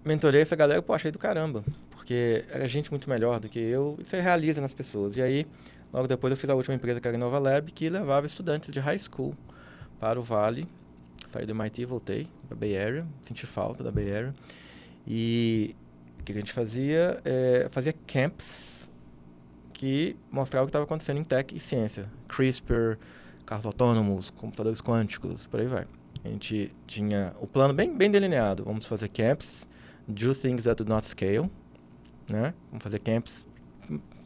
mentorei essa galera, achei do caramba. Porque era gente muito melhor do que eu. E você realiza nas pessoas. E aí, logo depois, eu fiz a última empresa, que era a Innova Lab, que levava estudantes de high school para o Vale. Saí do MIT, voltei para a Bay Area. Senti falta da Bay Area. E o que a gente fazia? Fazia camps que mostrava o que estava acontecendo em tech e ciência. CRISPR, carros autônomos, computadores quânticos, por aí vai. A gente tinha o plano bem delineado. Vamos fazer camps, do things that do not scale, né? Vamos fazer camps,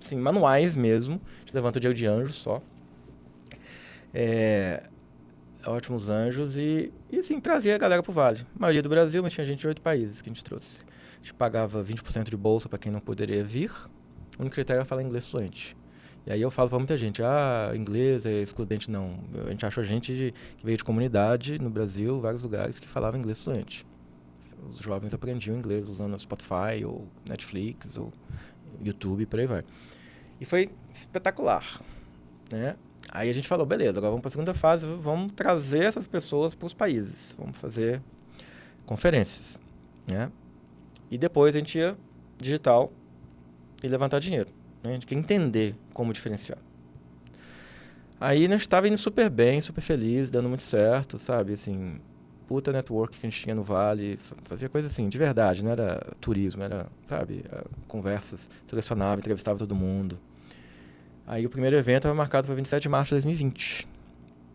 assim, manuais mesmo. A gente levanta o dia de anjo só. ótimos anjos e assim, trazia a galera pro Vale. A maioria do Brasil, mas tinha gente de 8 países que a gente trouxe. A gente pagava 20% de bolsa para quem não poderia vir. O único critério era falar inglês fluente. E aí eu falo para muita gente, inglês é excludente. Não, a gente achou gente que veio de comunidade no Brasil, vários lugares, que falava inglês fluente. Os jovens aprendiam inglês usando Spotify, ou Netflix, ou YouTube, por aí vai. E foi espetacular, né? Aí a gente falou, beleza, agora vamos para a segunda fase, vamos trazer essas pessoas para os países, vamos fazer conferências, né? E depois a gente ia digital e levantar dinheiro, né? A gente quer entender como diferenciar. Aí nós estava indo super bem, super feliz, dando muito certo, sabe? Assim, puta network que a gente tinha no Vale, fazia coisa assim, de verdade, não era turismo, era, sabe, conversas, selecionava, entrevistava todo mundo. Aí o primeiro evento estava marcado para 27 de março de 2020,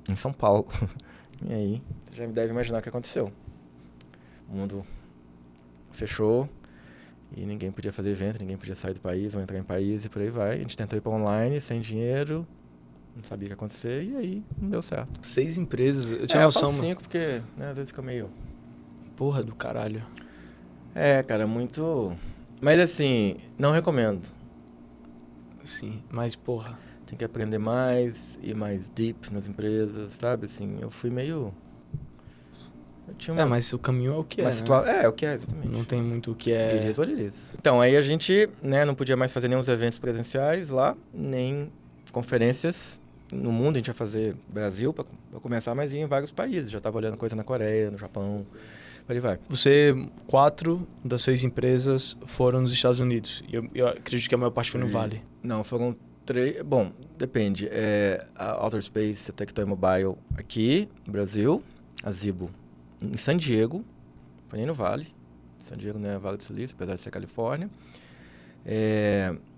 em São Paulo. E aí, você já deve imaginar o que aconteceu. O mundo fechou e ninguém podia fazer evento, ninguém podia sair do país ou entrar em país e por aí vai. A gente tentou ir para online, sem dinheiro, não sabia o que ia acontecer e aí não deu certo. 6 empresas, eu tinha noção. Eu falo 5 porque, né, às vezes fica meio... Porra do caralho. Cara, muito... Mas assim, não recomendo. Sim, mas porra. Tem que aprender mais, ir mais deep nas empresas, sabe? Assim, eu fui meio... Eu tinha mas o caminho é o que é, né? É o que é, exatamente. Não tem muito o que é... Iris ou iris. Então, aí a gente, né, não podia mais fazer nenhum eventos presenciais lá, nem conferências no mundo. A gente ia fazer Brasil para começar, mas ia em vários países. Já estava olhando coisa na Coreia, no Japão, por aí vai. 4 das 6 empresas foram nos Estados Unidos. E eu acredito que a maior parte foi no Vale. Não, foram 3... Bom, depende. A Outer Space, a Tectoy Mobile aqui no Brasil, a Zibo em San Diego, foi nem no Vale. San Diego não é Vale do Silício, apesar de ser Califórnia.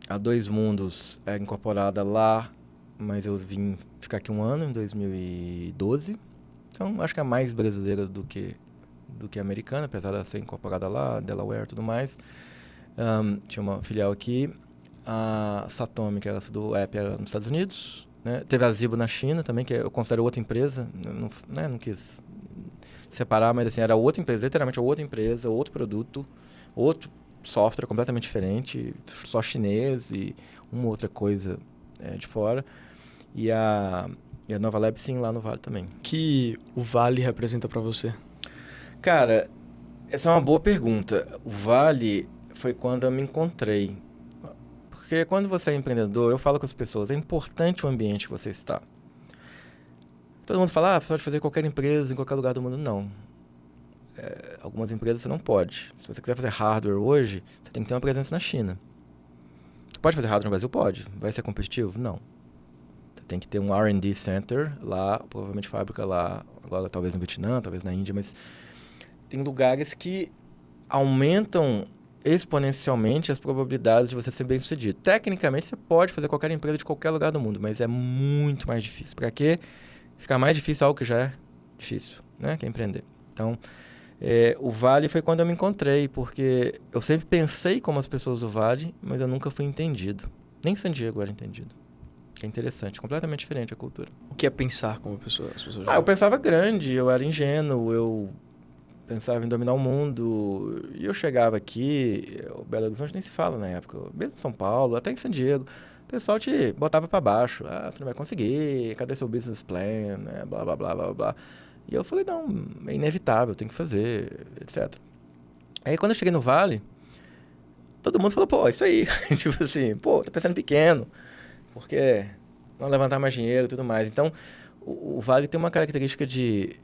A Dois Mundos é incorporada lá, mas eu vim ficar aqui um ano, em 2012. Então, acho que é mais brasileira do que americana, apesar de ser incorporada lá, Delaware e tudo mais. Tinha uma filial aqui. A Satomi, que era do app, era nos Estados Unidos. Né? Teve a Zibo na China também, que eu considero outra empresa. Não quis separar, mas assim, era outra empresa, literalmente outra empresa, outro produto, outro software completamente diferente, só chinês e uma outra coisa de fora. E a Nova Lab, sim, lá no Vale também. Que o Vale representa para você? Cara, essa é uma boa pergunta. O Vale foi quando eu me encontrei. Porque quando você é empreendedor, eu falo com as pessoas, é importante o ambiente que você está. Todo mundo fala, você pode fazer qualquer empresa em qualquer lugar do mundo. Não. Algumas empresas você não pode. Se você quiser fazer hardware hoje, você tem que ter uma presença na China. Você pode fazer hardware no Brasil? Pode. Vai ser competitivo? Não. Você tem que ter um R&D center lá, provavelmente fábrica lá, agora talvez no Vietnã, talvez na Índia, mas tem lugares que aumentam exponencialmente as probabilidades de você ser bem sucedido. Tecnicamente, você pode fazer qualquer empresa de qualquer lugar do mundo, mas é muito mais difícil. Para quê? Ficar mais difícil algo que já é difícil, né? Que é empreender. Então, o Vale foi quando eu me encontrei, porque eu sempre pensei como as pessoas do Vale, mas eu nunca fui entendido. Nem San Diego era entendido. É interessante, completamente diferente a cultura. O que é pensar como pessoa? As pessoas eu pensava grande, eu era ingênuo, eu pensava em dominar o mundo. E eu chegava aqui, o Belo Horizonte nem se fala na época, mesmo em São Paulo, até em San Diego, o pessoal te botava para baixo. Você não vai conseguir, cadê seu business plan, né? Blá, blá, blá, blá, blá. E eu falei, não, é inevitável, tem que fazer, etc. Aí quando eu cheguei no Vale, todo mundo falou, pô, isso aí. Tipo assim, pô, tá pensando pequeno, porque não levantar mais dinheiro e tudo mais. Então, o Vale tem uma característica de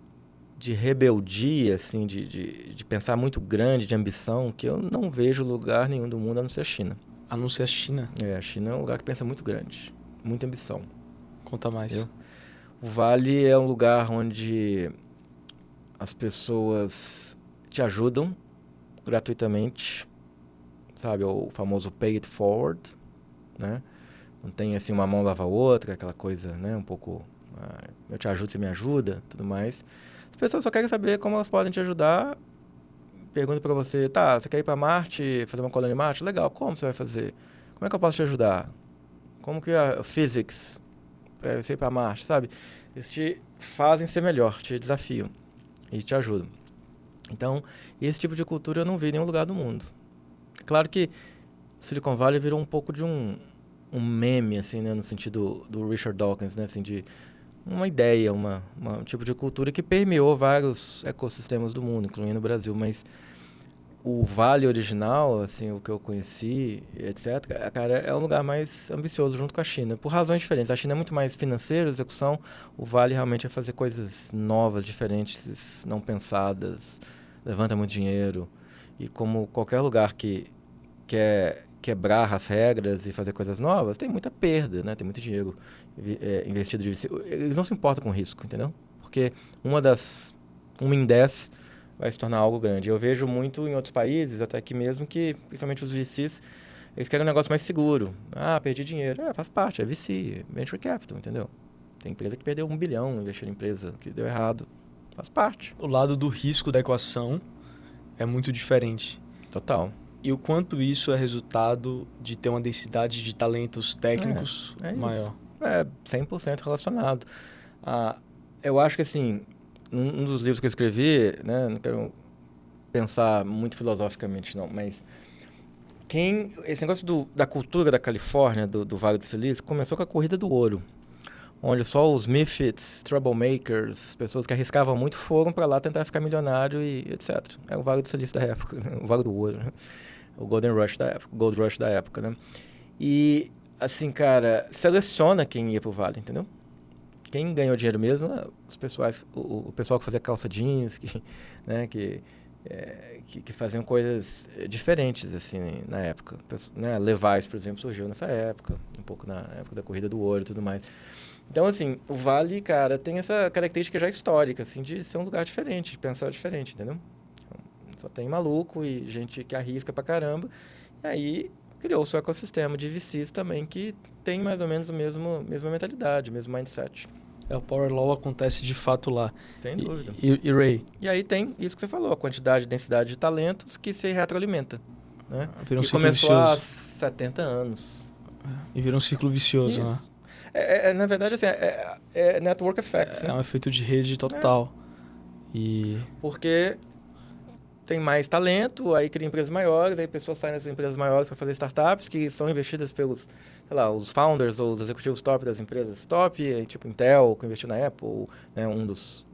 rebeldia, assim, de pensar muito grande, de ambição, que eu não vejo lugar nenhum do mundo a não ser a China. A não ser a China? A China é um lugar que pensa muito grande, muita ambição. Conta mais. Entendeu? O Vale é um lugar onde as pessoas te ajudam gratuitamente, sabe? O famoso pay it forward, né? Não tem assim uma mão lava a outra, aquela coisa, né? Um pouco, eu te ajudo, você me ajuda, tudo mais. As pessoas só querem saber como elas podem te ajudar. Pergunta pra você, você quer ir pra Marte, fazer uma colônia em Marte? Legal, como você vai fazer? Como é que eu posso te ajudar? Como que a physics você ir pra marcha, sabe? Eles te fazem ser melhor, te desafiam e te ajudam. Então, esse tipo de cultura eu não vi em nenhum lugar do mundo. Claro que Silicon Valley virou um pouco de um meme, assim, né? No sentido do Richard Dawkins, né? Assim, de uma ideia, um tipo de cultura que permeou vários ecossistemas do mundo, incluindo o Brasil. Mas o Vale original, assim, o que eu conheci, etc., cara, é um lugar mais ambicioso junto com a China, por razões diferentes. A China é muito mais financeira, execução. O Vale realmente é fazer coisas novas, diferentes, não pensadas, levanta muito dinheiro. E como qualquer lugar que quer quebrar as regras e fazer coisas novas, tem muita perda, né? Tem muito dinheiro investido. Eles não se importam com risco, entendeu? Porque uma em 10 vai se tornar algo grande. Eu vejo muito em outros países, até aqui mesmo, que, principalmente os VCs, eles querem um negócio mais seguro. Ah, perdi dinheiro. Faz parte, é VC, Venture Capital, entendeu? Tem empresa que perdeu 1 bilhão investindo em empresa que deu errado. Faz parte. O lado do risco da equação é muito diferente. Total. E o quanto isso é resultado de ter uma densidade de talentos técnicos maior? É 100% relacionado. Eu acho que, assim, um dos livros que eu escrevi, né, não quero pensar muito filosoficamente, não, mas esse negócio da cultura da Califórnia, do Vale do Silício, começou com a corrida do ouro, onde só os misfits, troublemakers, pessoas que arriscavam muito foram para lá tentar ficar milionário e etc. É o Vale do Silício da época, né? O Vale do Ouro, né? O Golden Rush da época, Gold Rush da época, né? E, assim, cara, seleciona quem ia pro Vale, entendeu? Quem ganhou dinheiro mesmo, o pessoal que fazia calça jeans, que faziam coisas diferentes, assim, na época. Né? Levi's, por exemplo, surgiu nessa época, um pouco na época da corrida do ouro e tudo mais. Então, assim, o Vale, cara, tem essa característica já histórica, assim, de ser um lugar diferente, de pensar diferente, entendeu? Só tem maluco e gente que arrisca pra caramba. E aí criou o seu ecossistema de VCs também, que tem mais ou menos a mesma mentalidade, o mesmo mindset. O Power Law acontece de fato lá. Sem dúvida. E Ray? E aí tem isso que você falou, a quantidade e densidade de talentos que se retroalimenta. Né? Vira um e ciclo começou vicioso. há 70 anos. E vira um ciclo vicioso, né? Na verdade, assim, é network effects. É um efeito de rede total. Porque tem mais talento, aí cria empresas maiores, aí pessoas saem dessas empresas maiores para fazer startups que são investidas pelos, sei lá, os founders ou os executivos top das empresas top, aí, tipo Intel, que investiu na Apple, né, um dos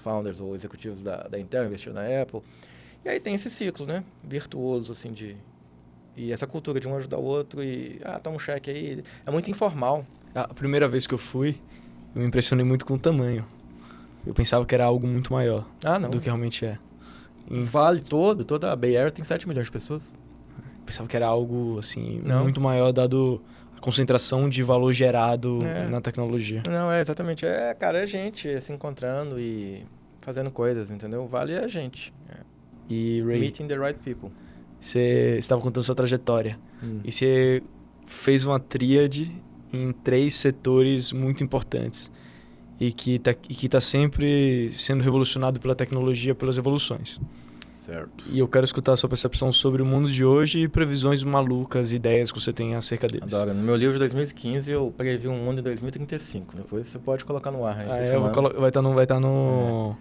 founders ou executivos da Intel investiu na Apple. E aí tem esse ciclo, né, virtuoso, assim, e essa cultura de um ajudar o outro e, toma um cheque aí, é muito informal. A primeira vez que eu fui, eu me impressionei muito com o tamanho. Eu pensava que era algo muito maior do que realmente é. O Vale toda a Bay Area tem 7 milhões de pessoas. Eu pensava que era algo, assim, muito maior, dado a concentração de valor gerado na tecnologia. Não, exatamente. Cara, é gente se encontrando e fazendo coisas, entendeu? O Vale é a gente. E, Ray, meeting the right people. Você estava contando sua trajetória. E você fez uma tríade em 3 setores muito importantes. E que tá sempre sendo revolucionado pela tecnologia, pelas evoluções. Certo. E eu quero escutar a sua percepção sobre o mundo de hoje e previsões malucas, ideias que você tem acerca deles. Adoro. No meu livro de 2015, eu previ um mundo em 2035. Depois você pode colocar no ar. Vai estar no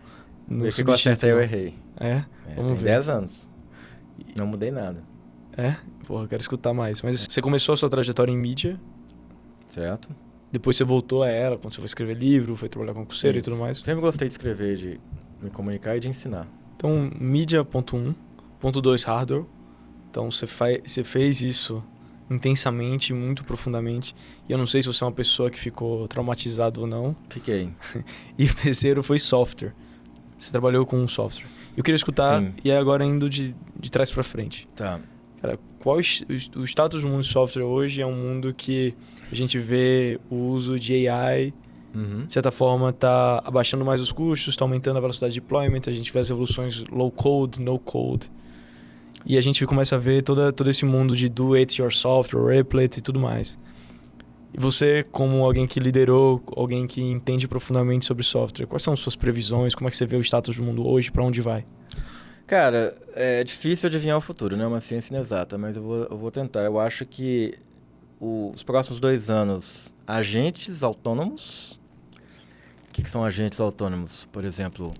Esse que eu acertei, eu errei. Vamos ver. 10 anos. Não mudei nada. Porra, eu quero escutar mais. Mas você começou a sua trajetória em mídia. Certo. Depois você voltou a ela, quando você foi escrever livro, foi trabalhar com concurseiro e tudo mais. Sempre gostei de escrever, de me comunicar e de ensinar. Então, mídia, ponto 1. Ponto 2, hardware. Então, você fez isso intensamente, muito profundamente. E eu não sei se você é uma pessoa que ficou traumatizado ou não. Fiquei. E o terceiro foi software. Você trabalhou com um software. Eu queria escutar, e agora indo de trás para frente. Tá. Cara, qual o status do mundo de software hoje é um mundo que a gente vê o uso de AI, de certa forma, está abaixando mais os custos, está aumentando a velocidade de deployment, a gente vê as evoluções low code, no code. E a gente começa a ver todo esse mundo de do it yourself, Replit e tudo mais. E você, como alguém que liderou, alguém que entende profundamente sobre software, quais são suas previsões? Como é que você vê o status do mundo hoje? Para onde vai? Cara, é difícil adivinhar o futuro, né? É uma ciência inexata, mas eu vou tentar. Eu acho que os próximos 2 anos, agentes autônomos. O que são agentes autônomos? Por exemplo,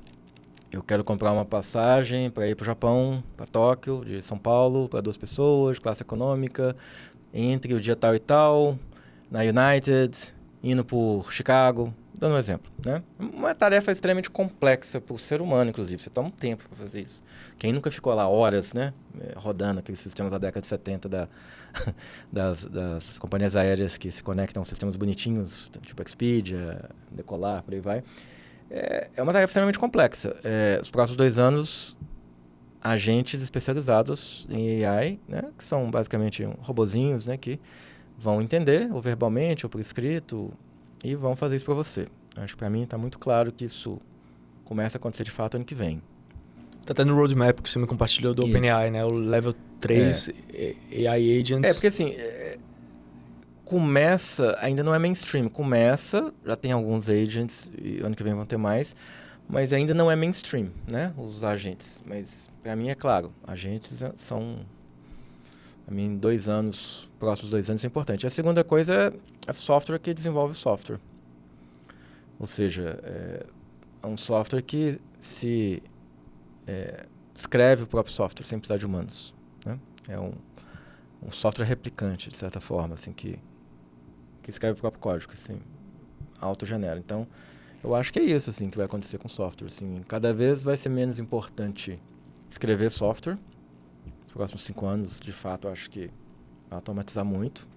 eu quero comprar uma passagem para ir para o Japão, para Tóquio, de São Paulo, para 2 pessoas, classe econômica, entre o dia tal e tal, na United, indo por Chicago, dando um exemplo, né? Uma tarefa extremamente complexa para o ser humano, inclusive. Você toma um tempo para fazer isso. Quem nunca ficou lá horas, né? Rodando aqueles sistemas da década de 70 das companhias aéreas que se conectam a sistemas bonitinhos, tipo Expedia, Decolar, por aí vai. É uma tarefa extremamente complexa. Os próximos 2 anos, agentes especializados em AI, né? Que são basicamente robozinhos, né? Que vão entender, ou verbalmente, ou por escrito, e vão fazer isso para você. Acho que para mim está muito claro que isso começa a acontecer de fato ano que vem. Tá até no roadmap que você me compartilhou do OpenAI, né? O Level 3 AI Agents. Porque assim, começa, ainda não é mainstream, já tem alguns agents, e ano que vem vão ter mais, mas ainda não é mainstream, né? Os agentes. Mas para mim é claro, agentes são, para mim, 2 anos, próximos 2 anos é importante. A segunda coisa é software que desenvolve software. Ou seja, é um software que escreve o próprio software sem precisar de humanos, né? É um software replicante, de certa forma, assim, que escreve o próprio código, assim, autogenera. Então, eu acho que é isso, assim, que vai acontecer com software. Assim, cada vez vai ser menos importante escrever software. Nos próximos 5 anos, de fato, eu acho que vai automatizar muito,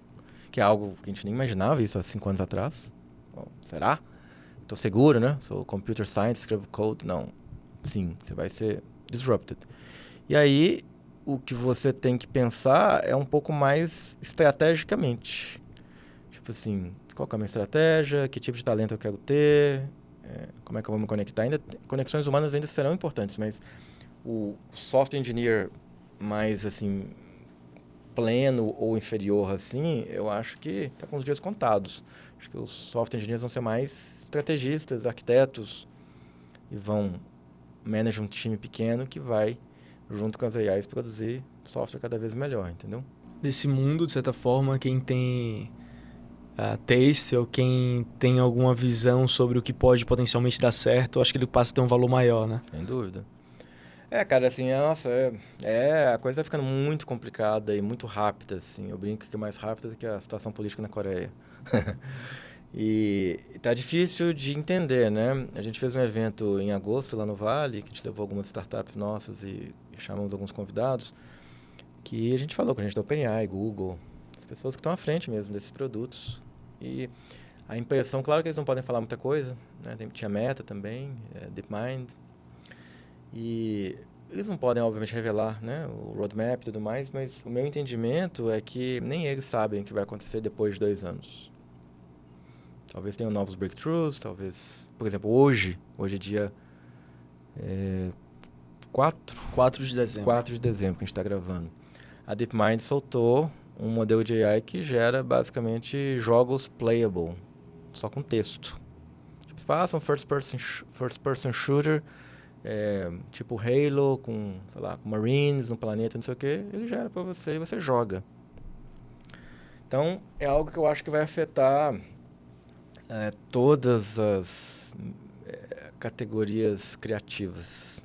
que é algo que a gente nem imaginava isso há 5 anos atrás. Bom, será? Estou seguro, né? Sou computer science, escrevo code. Não. Sim, você vai ser disrupted. E aí, o que você tem que pensar é um pouco mais estrategicamente. Tipo assim, qual que é a minha estratégia? Que tipo de talento eu quero ter? Como é que eu vou me conectar? Conexões humanas ainda serão importantes, mas o software engineer mais, assim, pleno ou inferior, assim, eu acho que está com os dias contados. Acho que os software engineers vão ser mais estrategistas, arquitetos, e vão manage um time pequeno que vai, junto com as AIs, produzir software cada vez melhor, entendeu? Desse mundo, de certa forma, quem tem taste ou quem tem alguma visão sobre o que pode potencialmente dar certo, acho que ele passa a ter um valor maior, né? Sem dúvida. Cara, assim, nossa, a coisa vai ficando muito complicada e muito rápida, assim. Eu brinco que é mais rápida do que a situação política na Coreia. E tá difícil de entender, né? A gente fez um evento em agosto lá no Vale, que a gente levou algumas startups nossas e chamamos alguns convidados, que a gente falou com a gente da OpenAI, Google, as pessoas que estão à frente mesmo desses produtos. E a impressão, claro que eles não podem falar muita coisa, né? Tinha Meta também, DeepMind. E eles não podem, obviamente, revelar, né, o roadmap e tudo mais, mas o meu entendimento é que nem eles sabem o que vai acontecer depois de 2 anos. Talvez tenham novos breakthroughs, talvez... Por exemplo, hoje é dia 4 de dezembro. 4 de dezembro que a gente está gravando. A DeepMind soltou um modelo de AI que gera, basicamente, jogos playable, só com texto. Tipo, faça um first person shooter, tipo Halo, com, sei lá, com Marines no planeta, não sei o que, ele gera para você e você joga. Então, é algo que eu acho que vai afetar todas as categorias criativas.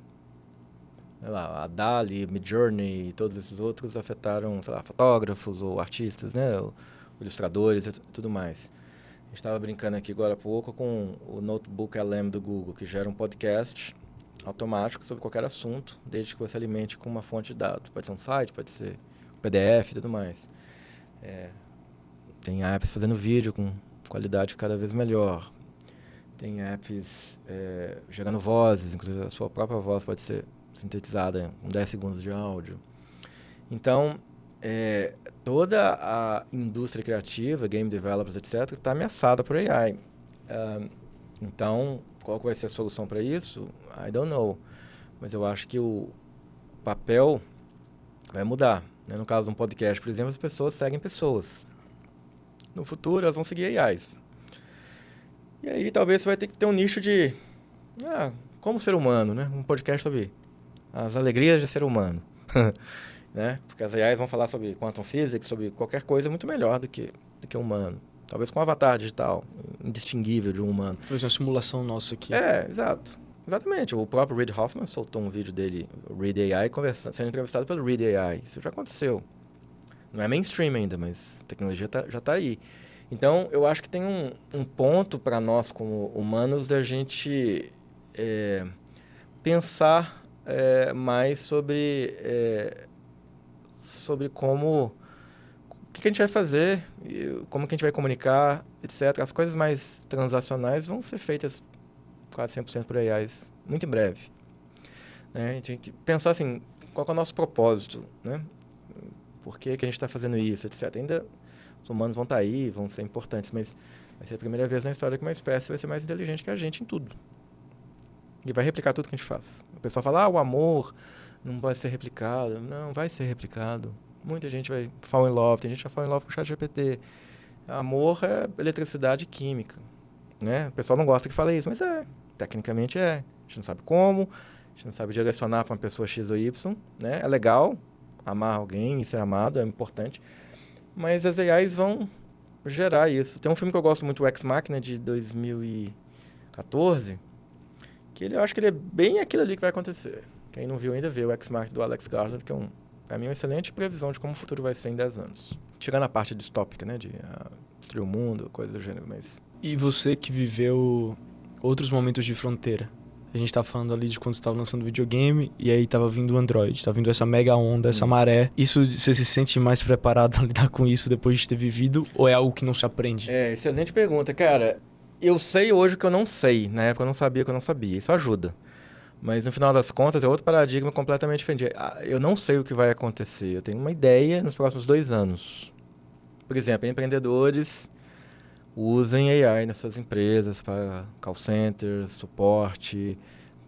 Sei lá, a DALL-E, Midjourney e todos esses outros afetaram, sei lá, fotógrafos ou artistas, né, ou ilustradores e tudo mais. A gente estava brincando aqui agora há pouco com o Notebook LM do Google, que gera um podcast automático sobre qualquer assunto, desde que você alimente com uma fonte de dados. Pode ser um site, pode ser um PDF e tudo mais. Tem apps fazendo vídeo com qualidade cada vez melhor. Tem apps gerando vozes, inclusive a sua própria voz pode ser sintetizada em 10 segundos de áudio. Então, toda a indústria criativa, game developers, etc., está ameaçada por AI. Então, qual que vai ser a solução para isso? I don't know. Mas eu acho que o papel vai mudar, né? No caso de um podcast, por exemplo, as pessoas seguem pessoas. No futuro, elas vão seguir AIs. E aí, talvez você vai ter que ter um nicho de... como ser humano, né? Um podcast sobre as alegrias de ser humano. né? Porque as AIs vão falar sobre quantum physics, sobre qualquer coisa muito melhor do que um humano. Talvez com um avatar digital, indistinguível de um humano. Fez uma simulação nossa aqui. Exato. Exatamente. O próprio Reid Hoffman soltou um vídeo dele, o Reid AI, sendo entrevistado pelo Reid AI. Isso já aconteceu. Não é mainstream ainda, mas a tecnologia já está aí. Então, eu acho que tem um ponto para nós, como humanos, da gente pensar mais sobre como... O que a gente vai fazer, como que a gente vai comunicar, etc. As coisas mais transacionais vão ser feitas quase 100% por AIs, muito em breve. Né? A gente tem que pensar assim, qual é o nosso propósito, né? Por que a gente está fazendo isso, etc. Ainda os humanos vão estar aí, vão ser importantes, mas vai ser a primeira vez na história que uma espécie vai ser mais inteligente que a gente em tudo. E vai replicar tudo que a gente faz. O pessoal fala, o amor não pode ser replicado. Não, vai ser replicado. Muita gente vai fall in love, tem gente que vai fall in love com o ChatGPT. Amor é eletricidade e química. Né? O pessoal não gosta que fale isso, mas tecnicamente é. A gente não sabe como, a gente não sabe direcionar para uma pessoa X ou Y. Né? É legal amar alguém e ser amado, é importante. Mas as AIs vão gerar isso. Tem um filme que eu gosto muito, o Ex Machina, de 2014, que eu acho que ele é bem aquilo ali que vai acontecer. Quem não viu ainda vê o Ex Machina do Alex Garland, que é para mim, uma excelente previsão de como o futuro vai ser em 10 anos. Tirando a parte distópica, né? De destruir o mundo, coisa do gênero, mas... E você que viveu outros momentos de fronteira? A gente tá falando ali de quando você tava lançando videogame e aí tava vindo o Android, tava vindo essa mega onda, essa maré. Isso, você se sente mais preparado a lidar com isso depois de ter vivido ou é algo que não se aprende? Excelente pergunta. Cara, eu sei hoje o que eu não sei. Na época eu não sabia o que eu não sabia. Isso ajuda. Mas no final das contas é outro paradigma completamente diferente. Eu não sei o que vai acontecer. Eu tenho uma ideia nos próximos 2 anos. Por exemplo, empreendedores usem AI nas suas empresas para call centers, suporte,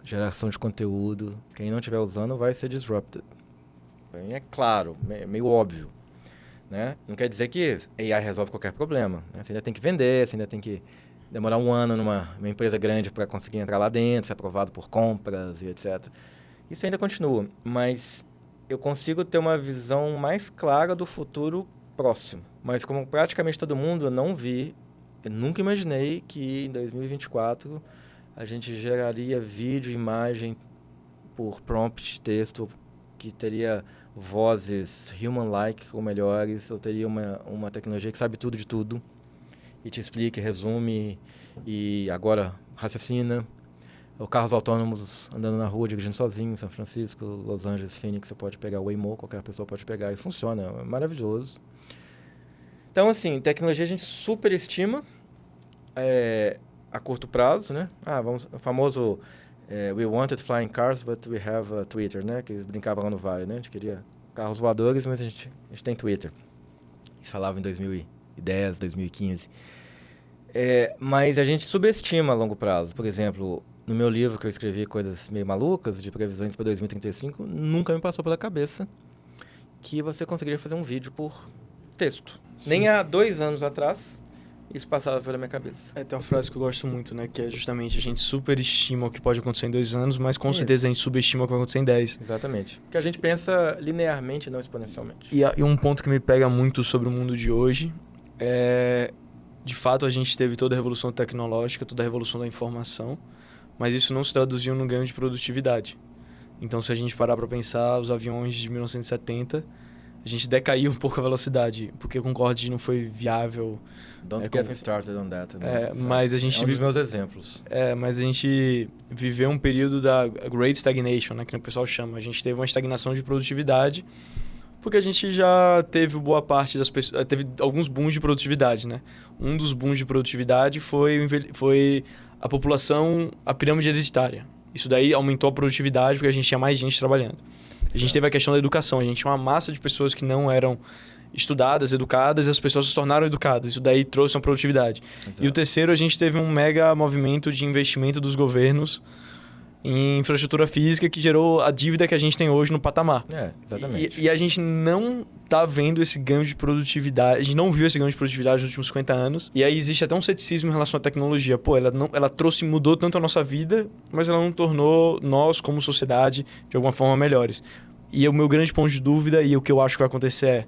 geração de conteúdo. Quem não estiver usando vai ser disrupted. É claro, é meio óbvio. Né? Não quer dizer que AI resolve qualquer problema. Né? Você ainda tem que vender, você ainda tem que demorar 1 ano numa empresa grande para conseguir entrar lá dentro, ser aprovado por compras e etc. Isso ainda continua, mas eu consigo ter uma visão mais clara do futuro próximo. Mas como praticamente todo mundo, eu nunca imaginei que em 2024 a gente geraria vídeo, imagem por prompt, texto, que teria vozes human-like ou melhores, ou teria uma tecnologia que sabe tudo de tudo e te explica, resume e agora raciocina. Ou carros autônomos andando na rua, dirigindo sozinho, em São Francisco, Los Angeles, Phoenix, você pode pegar o Waymo, qualquer pessoa pode pegar e funciona, é maravilhoso. Então, assim, tecnologia a gente superestima a curto prazo, né? O famoso we wanted flying cars, but we have a Twitter, né? Que eles brincavam lá no Vale, né? A gente queria carros voadores, mas a gente tem Twitter. Eles falavam em 2010, 2015. Mas a gente subestima a longo prazo. Por exemplo, no meu livro que eu escrevi coisas meio malucas, de previsões para 2035, nunca me passou pela cabeça que você conseguiria fazer um vídeo por texto. Sim. Nem há 2 anos atrás isso passava pela minha cabeça. Tem uma frase que eu gosto muito, né? Que é justamente a gente superestima o que pode acontecer em 2 anos, mas com certeza a gente subestima o que vai acontecer em 10. Exatamente. Porque a gente pensa linearmente e não exponencialmente. E um ponto que me pega muito sobre o mundo de hoje é... De fato, a gente teve toda a revolução tecnológica, toda a revolução da informação, mas isso não se traduziu no ganho de produtividade. Então, se a gente parar para pensar, os aviões de 1970, a gente decaiu um pouco a velocidade, porque o Concorde não foi viável. Don't get me started on that. Né? Mas a gente um dos meus exemplos. Mas a gente viveu um período da Great Stagnation, né, que o pessoal chama. A gente teve uma estagnação de produtividade, porque a gente já teve boa parte das pessoas... Teve alguns booms de produtividade, né? Um dos booms de produtividade foi a população, a pirâmide hereditária. Isso daí aumentou a produtividade porque a gente tinha mais gente trabalhando. A gente teve a questão da educação. A gente tinha uma massa de pessoas que não eram estudadas, educadas, e as pessoas se tornaram educadas. Isso daí trouxe uma produtividade. Exato. E o terceiro, a gente teve um mega movimento de investimento dos governos em infraestrutura física que gerou a dívida que a gente tem hoje no patamar. Exatamente. E a gente não tá vendo esse ganho de produtividade, a gente não viu esse ganho de produtividade nos últimos 50 anos. E aí existe até um ceticismo em relação à tecnologia. Ela mudou tanto a nossa vida, mas ela não tornou nós, como sociedade, de alguma forma melhores. E o meu grande ponto de dúvida e o que eu acho que vai acontecer é...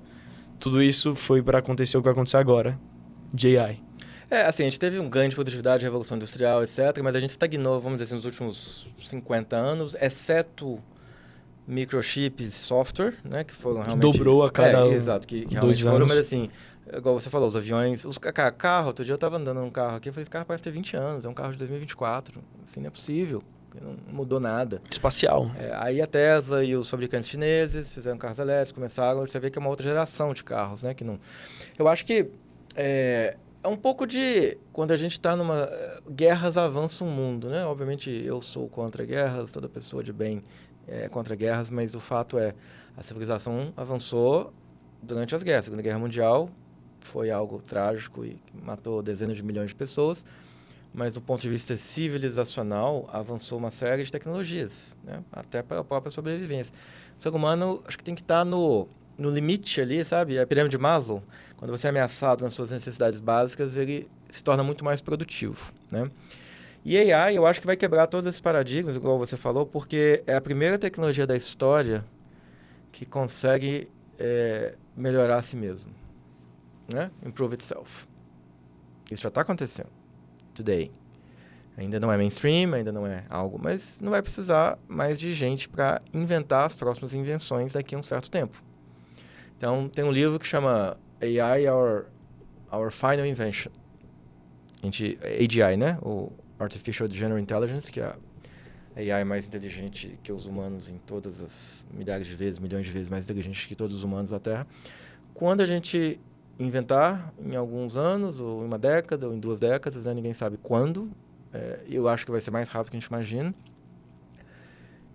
Tudo isso foi para acontecer o que vai acontecer agora. De AI. Assim, a gente teve um ganho de produtividade, revolução industrial, etc., mas a gente estagnou, vamos dizer assim, nos últimos 50 anos, exceto microchips e software, né, que foram realmente... Dobrou a cada exato, que realmente foram, anos. mas assim, igual você falou, os aviões, carro, outro dia eu tava andando num carro aqui, eu falei, esse carro parece ter 20 anos, é um carro de 2024, assim, não é possível, não mudou nada. Espacial. Aí a Tesla e os fabricantes chineses fizeram carros elétricos, começaram, você vê que é uma outra geração de carros, né, que não... Eu acho que é um pouco de... Quando a gente está numa... Guerras avançam o mundo, né? Obviamente, eu sou contra guerras, toda pessoa de bem é contra guerras, mas o fato é, a civilização avançou durante as guerras. A Segunda Guerra Mundial foi algo trágico e matou dezenas de milhões de pessoas, mas do ponto de vista civilizacional, avançou uma série de tecnologias, né? Até para a própria sobrevivência. O ser humano, acho que tem que estar no limite ali, sabe? A pirâmide de Maslow, quando você é ameaçado nas suas necessidades básicas, ele se torna muito mais produtivo, né? E AI, eu acho que vai quebrar todos esses paradigmas, igual você falou, porque é a primeira tecnologia da história que consegue melhorar a si mesmo, né? Improve itself. Isso já está acontecendo. Today. Ainda não é mainstream, ainda não é algo, mas não vai precisar mais de gente para inventar as próximas invenções daqui a um certo tempo. Então, tem um livro que chama AI, Our Final Invention. AGI, né? O Artificial General Intelligence, que é a AI mais inteligente que os humanos em todas as milhares de vezes, milhões de vezes mais inteligente que todos os humanos da Terra. Quando a gente inventar, em alguns anos, ou em uma década, ou em 2 décadas, né? Ninguém sabe quando, eu acho que vai ser mais rápido do que a gente imagina,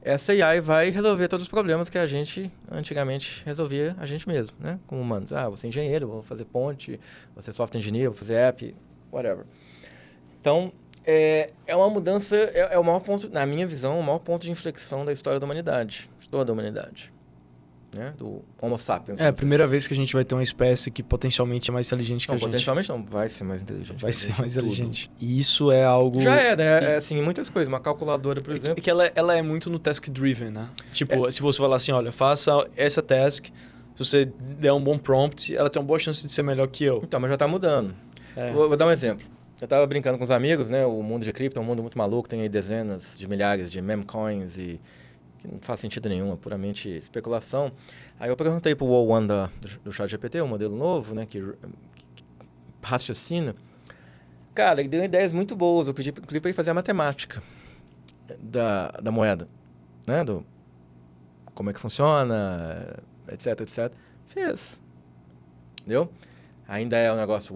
essa AI vai resolver todos os problemas que a gente antigamente resolvia a gente mesmo, né? Como humanos. Vou ser engenheiro, vou fazer ponte, vou ser software engineer, vou fazer app, whatever. Então, é uma mudança, é o maior ponto, na minha visão, o maior ponto de inflexão da história da humanidade, de toda a humanidade, né? Do Homo sapiens. É a primeira vez que a gente vai ter uma espécie que potencialmente é mais inteligente que a gente. Potencialmente não, vai ser mais inteligente. Vai ser mais inteligente. E isso é algo... Já né? Assim, muitas coisas. Uma calculadora, por exemplo... Que ela é muito no task-driven, né? Tipo, se você falar assim, olha, faça essa task, se você der um bom prompt, ela tem uma boa chance de ser melhor que eu. Então, mas já está mudando. Vou dar um exemplo. Eu estava brincando com os amigos, né? O mundo de cripto é um mundo muito maluco, tem aí dezenas de milhares de meme coins e que não faz sentido nenhum, é puramente especulação. Aí eu perguntei pro Wall1 do ChatGPT, o modelo novo, né? Que raciocina. Cara, ele deu ideias muito boas. Eu pedi inclusive para ele fazer a matemática da moeda, né? Como é que funciona, etc, etc. Fez. Entendeu? Ainda é um negócio,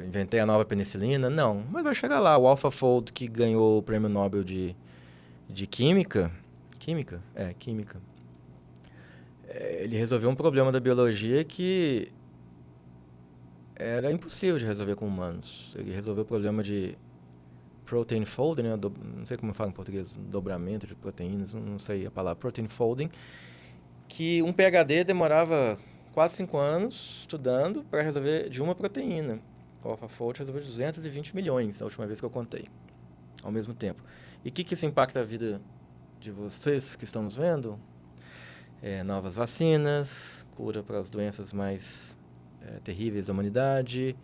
inventei a nova penicilina. Não, mas vai chegar lá. O AlphaFold, que ganhou o prêmio Nobel de Química. Química. Ele resolveu um problema da biologia que era impossível de resolver com humanos. Ele resolveu o problema de protein folding, né? Não sei como fala em português, dobramento de proteínas, não sei a palavra, protein folding, que um PhD demorava quase 5 anos estudando para resolver de uma proteína. O AlphaFold resolveu 220 milhões, a última vez que eu contei, ao mesmo tempo. E o que isso impacta a vida de vocês que estão nos vendo? Novas vacinas, cura para as doenças mais terríveis da humanidade.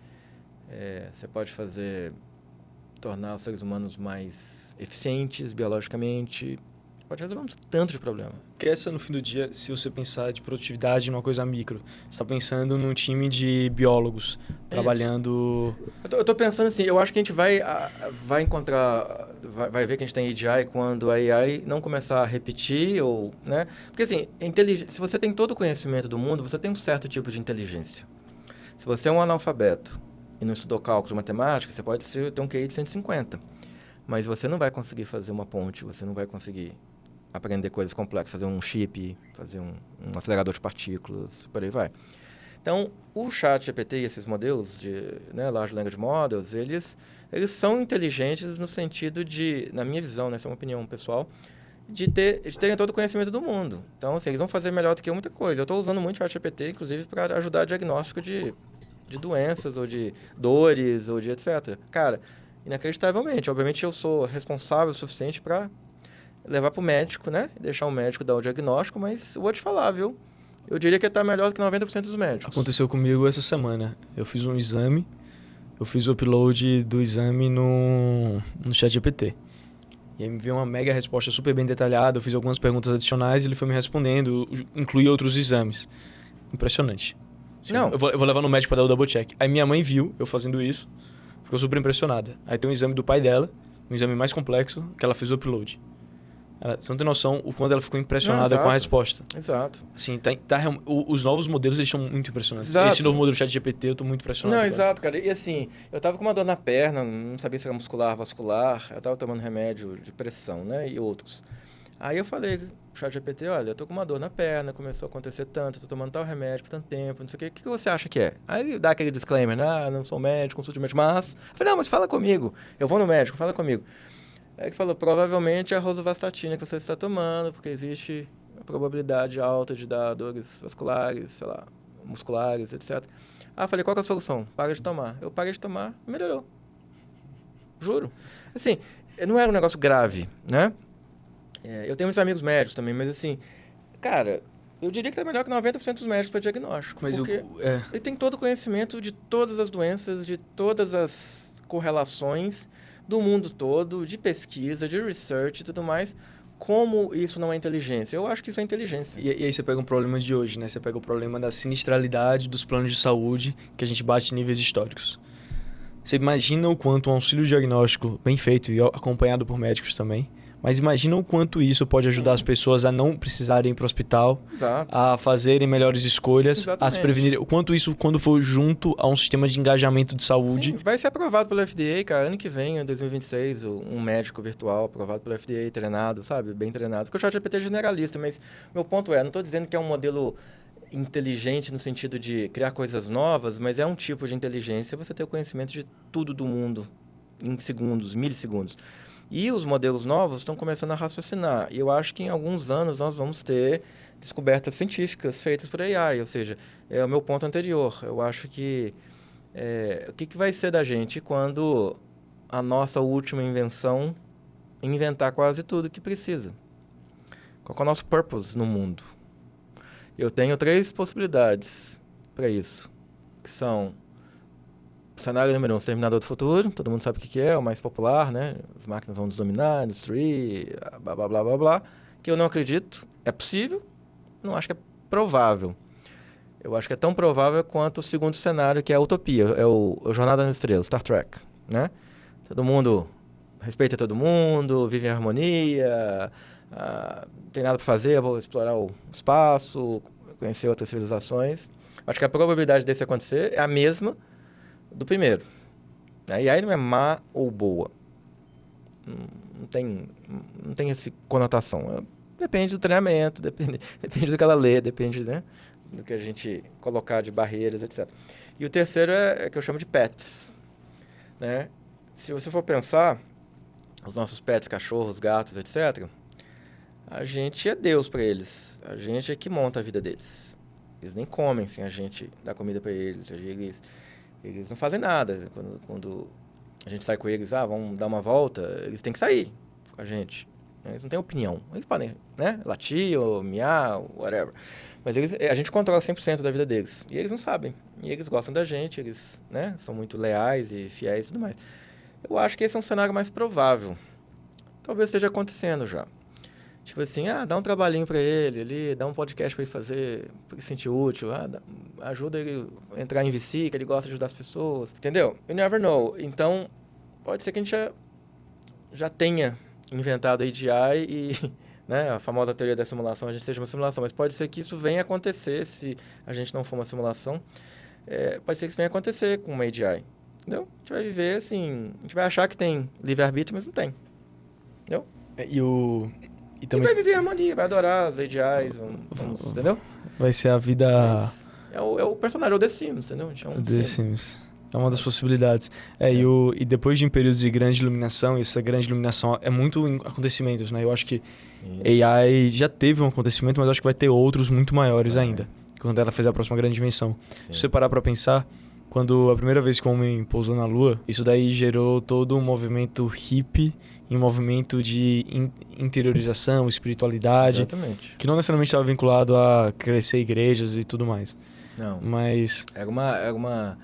Você pode tornar os seres humanos mais eficientes biologicamente. Pode resolver um tanto de problema. Cresça no fim do dia, se você pensar de produtividade numa coisa micro. Você está pensando num time de biólogos trabalhando... Eu tô pensando assim, eu acho que a gente vai encontrar... Vai ver que a gente tem AGI quando a AI não começar a repetir, ou, né? Porque assim, se você tem todo o conhecimento do mundo, você tem um certo tipo de inteligência. Se você é um analfabeto e não estudou cálculo e matemática, você pode ter um QI de 150. Mas você não vai conseguir fazer uma ponte, você não vai conseguir aprender coisas complexas, fazer um chip, fazer um acelerador de partículas, por aí vai. Então, o ChatGPT e esses modelos de Large Language Models, eles são inteligentes no sentido de, na minha visão, essa é uma opinião pessoal, de terem todo o conhecimento do mundo. Então, assim, eles vão fazer melhor do que muita coisa. Eu estou usando muito o ChatGPT, inclusive, para ajudar a diagnóstico de doenças, ou de dores, ou de etc. Cara, inacreditavelmente. Obviamente, eu sou responsável o suficiente para levar pro médico, né? Deixar o médico dar o diagnóstico, mas eu vou te falar, viu? Eu diria que tá melhor do que 90% dos médicos. Aconteceu comigo essa semana. Eu fiz um exame, eu fiz o upload do exame no ChatGPT. E aí me veio uma mega resposta super bem detalhada, eu fiz algumas perguntas adicionais e ele foi me respondendo, incluí outros exames. Impressionante. Não. Eu vou levar no médico para dar o double check. Aí minha mãe viu eu fazendo isso, ficou super impressionada. Aí tem um exame do pai dela, um exame mais complexo, que ela fez o upload. Você não tem noção o quanto ela ficou impressionada com a resposta. Exato. Assim, os novos modelos eles estão muito impressionantes. Exato. Esse novo modelo ChatGPT eu tô muito impressionado. Não, agora. exato, cara. E assim, eu tava com uma dor na perna, não sabia se era muscular, vascular. Eu tava tomando remédio de pressão, né? E outros. Aí eu falei pro ChatGPT, olha, eu tô com uma dor na perna, começou a acontecer tanto, tô tomando tal remédio por tanto tempo, não sei o que você acha que é? Aí dá aquele disclaimer, né? Não sou médico, consulte médico, mas... Eu falei, não, mas fala comigo. Eu vou no médico, fala comigo. Aí que falou, provavelmente é a rosuvastatina que você está tomando, porque existe a probabilidade alta de dar dores vasculares, sei lá, musculares, etc. Ah, eu falei, qual que é a solução? Para de tomar. Eu parei de tomar, melhorou. Juro. Assim, não era um negócio grave, né? Eu tenho muitos amigos médicos também, mas assim, cara, eu diria que tá melhor que 90% dos médicos para diagnóstico. Mas porque ele tem todo o conhecimento de todas as doenças, de todas as correlações do mundo todo, de pesquisa, de research e tudo mais. Como isso não é inteligência? Eu acho que isso é inteligência. E aí você pega um problema de hoje, né? Você pega o problema da sinistralidade dos planos de saúde, que a gente bate em níveis históricos. Você imagina o quanto um auxílio diagnóstico bem feito e acompanhado por médicos também, mas imagina o quanto isso pode ajudar as pessoas a não precisarem ir para o hospital, Exato. a fazerem melhores escolhas, Exatamente. a se prevenir. O quanto isso, quando for junto a um sistema de engajamento de saúde... Sim, vai ser aprovado pelo FDA, cara. Ano que vem, em 2026, um médico virtual aprovado pelo FDA, treinado, sabe? Bem treinado. Porque o ChatGPT é generalista, mas meu ponto não estou dizendo que é um modelo inteligente no sentido de criar coisas novas, mas é um tipo de inteligência você ter o conhecimento de tudo do mundo em segundos, milissegundos. E os modelos novos estão começando a raciocinar. E eu acho que em alguns anos nós vamos ter descobertas científicas feitas por AI. Ou seja, é o meu ponto anterior. Eu acho que... o que vai ser da gente quando a nossa última invenção inventar quase tudo que precisa? Qual é o nosso purpose no mundo? Eu tenho 3 possibilidades para isso. Que são... O cenário número 1, Exterminador do Futuro, todo mundo sabe o que é o mais popular, né? As máquinas vão nos dominar, destruir, blá, blá, blá, blá, blá. Que eu não acredito, é possível, não acho que é provável. Eu acho que é tão provável quanto o segundo cenário, que é a utopia, é o Jornada nas Estrelas, Star Trek, né? Todo mundo respeita todo mundo, vive em harmonia, não tem nada para fazer, eu vou explorar o espaço, conhecer outras civilizações. Acho que a probabilidade desse acontecer é a mesma do primeiro. E aí não é má ou boa. Não tem essa conotação. Depende do treinamento, depende do que ela lê, depende, né, do que a gente colocar de barreiras, etc. E o terceiro é que eu chamo de pets. Né? Se você for pensar, os nossos pets, cachorros, gatos, etc., a gente é Deus para eles. A gente é que monta a vida deles. Eles nem comem sem a gente dar comida para eles. Eles não fazem nada. Quando a gente sai com eles, vamos dar uma volta, eles têm que sair com a gente. Eles não têm opinião. Eles podem, né, latir ou miar, whatever. Mas a gente controla 100% da vida deles. E eles não sabem. E eles gostam da gente, eles, né, são muito leais e fiéis e tudo mais. Eu acho que esse é um cenário mais provável. Talvez esteja acontecendo já. Tipo assim, dá um trabalhinho para ele, dá um podcast para ele fazer, para ele se sentir útil, ajuda ele a entrar em VC, que ele gosta de ajudar as pessoas, entendeu? You never know. Então, pode ser que a gente já tenha inventado a AGI e, né, a famosa teoria da simulação, a gente seja uma simulação, mas pode ser que isso venha acontecer se a gente não for uma simulação. Pode ser que isso venha acontecer com uma AGI, entendeu? A gente vai viver assim, a gente vai achar que tem livre-arbítrio, mas não tem, entendeu? E também... vai viver em harmonia, vai adorar as AGIs, entendeu? Vai ser a vida... É o personagem, é o The Sims, entendeu? O The Sims. É uma das possibilidades. E depois de um período de grande iluminação, e essa grande iluminação é muito em acontecimentos, né? Eu acho que AI já teve um acontecimento, mas eu acho que vai ter outros muito maiores ainda, quando ela fizer a próxima grande invenção. Se você parar para pensar, quando a primeira vez que o homem pousou na Lua, isso daí gerou todo um movimento hippie e um movimento de interiorização, espiritualidade. Exatamente. Que não necessariamente estava vinculado a crescer igrejas e tudo mais. Não. Mas... Era uma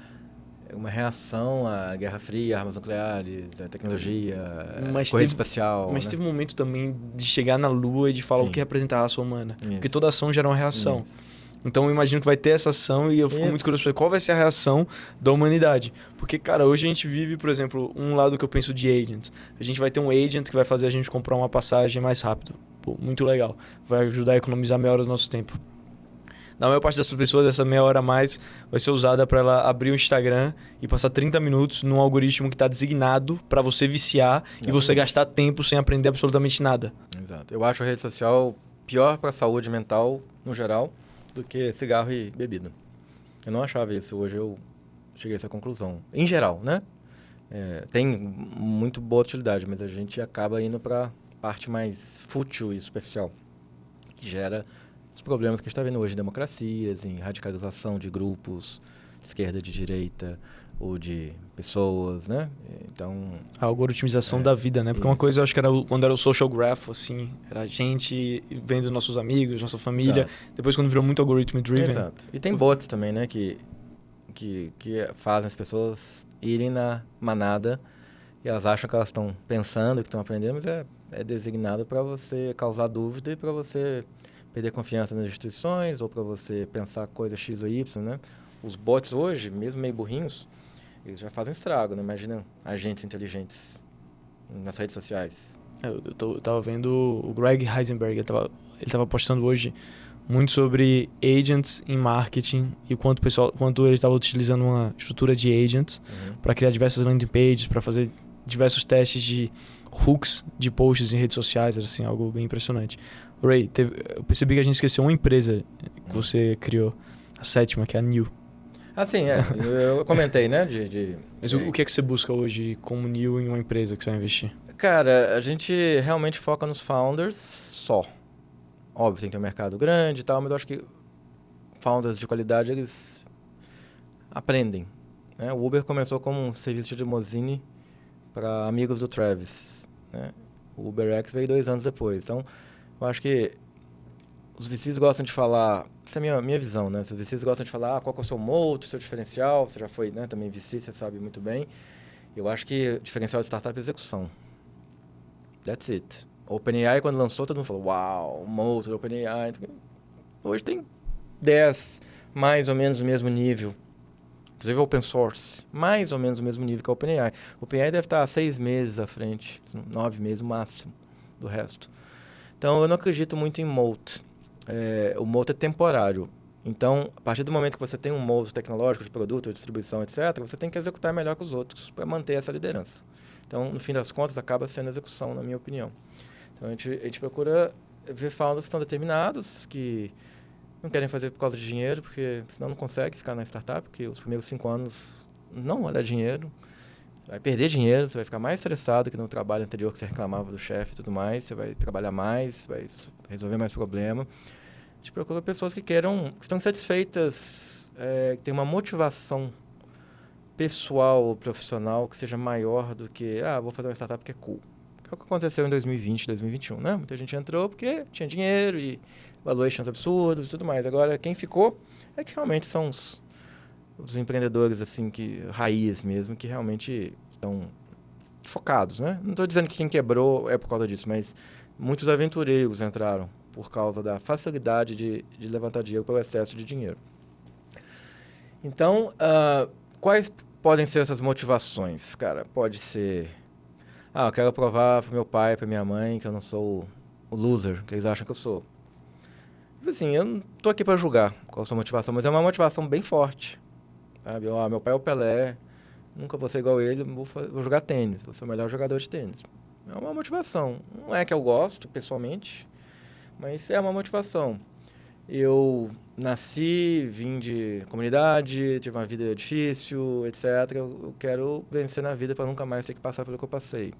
reação à Guerra Fria, armas nucleares, à tecnologia, corrida espacial. Mas né? teve um momento também de chegar na Lua e de falar Sim. o que representa a raça humana. Isso. Porque toda ação gera uma reação. Isso. Então eu imagino que vai ter essa ação e eu fico muito curioso pra ver qual vai ser a reação da humanidade. Porque, cara, hoje a gente vive, por exemplo, um lado que eu penso de agents. A gente vai ter um agent que vai fazer a gente comprar uma passagem mais rápido. Pô, muito legal. Vai ajudar a economizar meia hora do nosso tempo. Na maior parte das pessoas, essa meia hora a mais vai ser usada para ela abrir o Instagram e passar 30 minutos num algoritmo que está designado para você viciar e você gastar tempo sem aprender absolutamente nada. Exato. Eu acho a rede social pior para a saúde mental, no geral, do que cigarro e bebida. Eu não achava isso. Hoje eu cheguei a essa conclusão. Em geral, né? Tem muito boa utilidade, mas a gente acaba indo para a parte mais fútil e superficial, que gera os problemas que a gente está vendo hoje em democracias, em radicalização de grupos, de esquerda, de direita, ou de pessoas, né? Então... A algoritmização da vida, né? Porque uma coisa eu acho que era quando era o social graph, assim, era a gente vendo nossos amigos, nossa família. Exato. Depois quando virou muito algoritmo driven. Exato. E tem bots também, né? Que fazem as pessoas irem na manada e elas acham que elas estão pensando, que estão aprendendo, mas é designado para você causar dúvida e para você perder confiança nas instituições ou para você pensar coisa X ou Y, né? Os bots hoje, mesmo meio burrinhos, eles já fazem um estrago, né? Imagina agentes inteligentes nas redes sociais. Eu tava vendo o Greg Heisenberg, ele tava postando hoje muito sobre agents em marketing e quanto ele estava utilizando uma estrutura de agents para criar diversas landing pages, para fazer diversos testes de hooks de posts em redes sociais, era assim, algo bem impressionante. Ray, eu percebi que a gente esqueceu uma empresa que você criou, a 7ª, que é a New. Ah, sim, eu comentei, né? Mas o que é que você busca hoje como New em uma empresa que você vai investir? Cara, a gente realmente foca nos founders só. Óbvio, tem que ter um mercado grande e tal, mas eu acho que founders de qualidade, eles aprendem. Né? O Uber começou como um serviço de limousine para amigos do Travis. Né? O UberX veio 2 anos depois. Então, eu acho que os VCs gostam de falar... Essa é a minha visão, né? Os VCs gostam de falar qual que é o seu moat, o seu diferencial. Você já foi, né, também VC, você sabe muito bem. Eu acho que o diferencial de startup é execução. That's it. OpenAI, quando lançou, todo mundo falou, uau, moat, OpenAI. Hoje tem 10, mais ou menos o mesmo nível. Inclusive open source, mais ou menos o mesmo nível que a OpenAI. O OpenAI deve estar 6 meses à frente, 9 meses o máximo do resto. Então, eu não acredito muito em moat. O moat é temporário. Então, a partir do momento que você tem um moat tecnológico de produto, de distribuição, etc., você tem que executar melhor que os outros para manter essa liderança. Então, no fim das contas, acaba sendo execução, na minha opinião. Então, a gente procura ver founders que estão determinados, que não querem fazer por causa de dinheiro, porque senão não consegue ficar na startup, porque os primeiros 5 anos não vai dar dinheiro, vai perder dinheiro, você vai ficar mais estressado que no trabalho anterior que você reclamava do chefe e tudo mais, você vai trabalhar mais, vai resolver mais problema. A gente procura pessoas que estão satisfeitas, que têm uma motivação pessoal ou profissional que seja maior do que, vou fazer uma startup que é cool. Que é o que aconteceu em 2020, 2021, né? Muita gente entrou porque tinha dinheiro e valuations absurdos e tudo mais. Agora, quem ficou é que realmente são os empreendedores, assim, raiz mesmo, que realmente estão focados, né? Não estou dizendo que quem quebrou é por causa disso, mas muitos aventureiros entraram por causa da facilidade de levantar dinheiro pelo excesso de dinheiro. Então, quais podem ser essas motivações, cara? Pode ser... eu quero provar pro meu pai, pra minha mãe, que eu não sou o loser que eles acham que eu sou. Assim, eu não tô aqui pra julgar qual a sua motivação, mas é uma motivação bem forte. Sabe? Meu pai é o Pelé, nunca vou ser igual a ele, vou jogar tênis, vou ser o melhor jogador de tênis. É uma motivação. Não é que eu gosto, pessoalmente, mas é uma motivação. Eu nasci, vim de comunidade, tive uma vida difícil, etc. Eu quero vencer na vida para nunca mais ter que passar pelo que eu passei.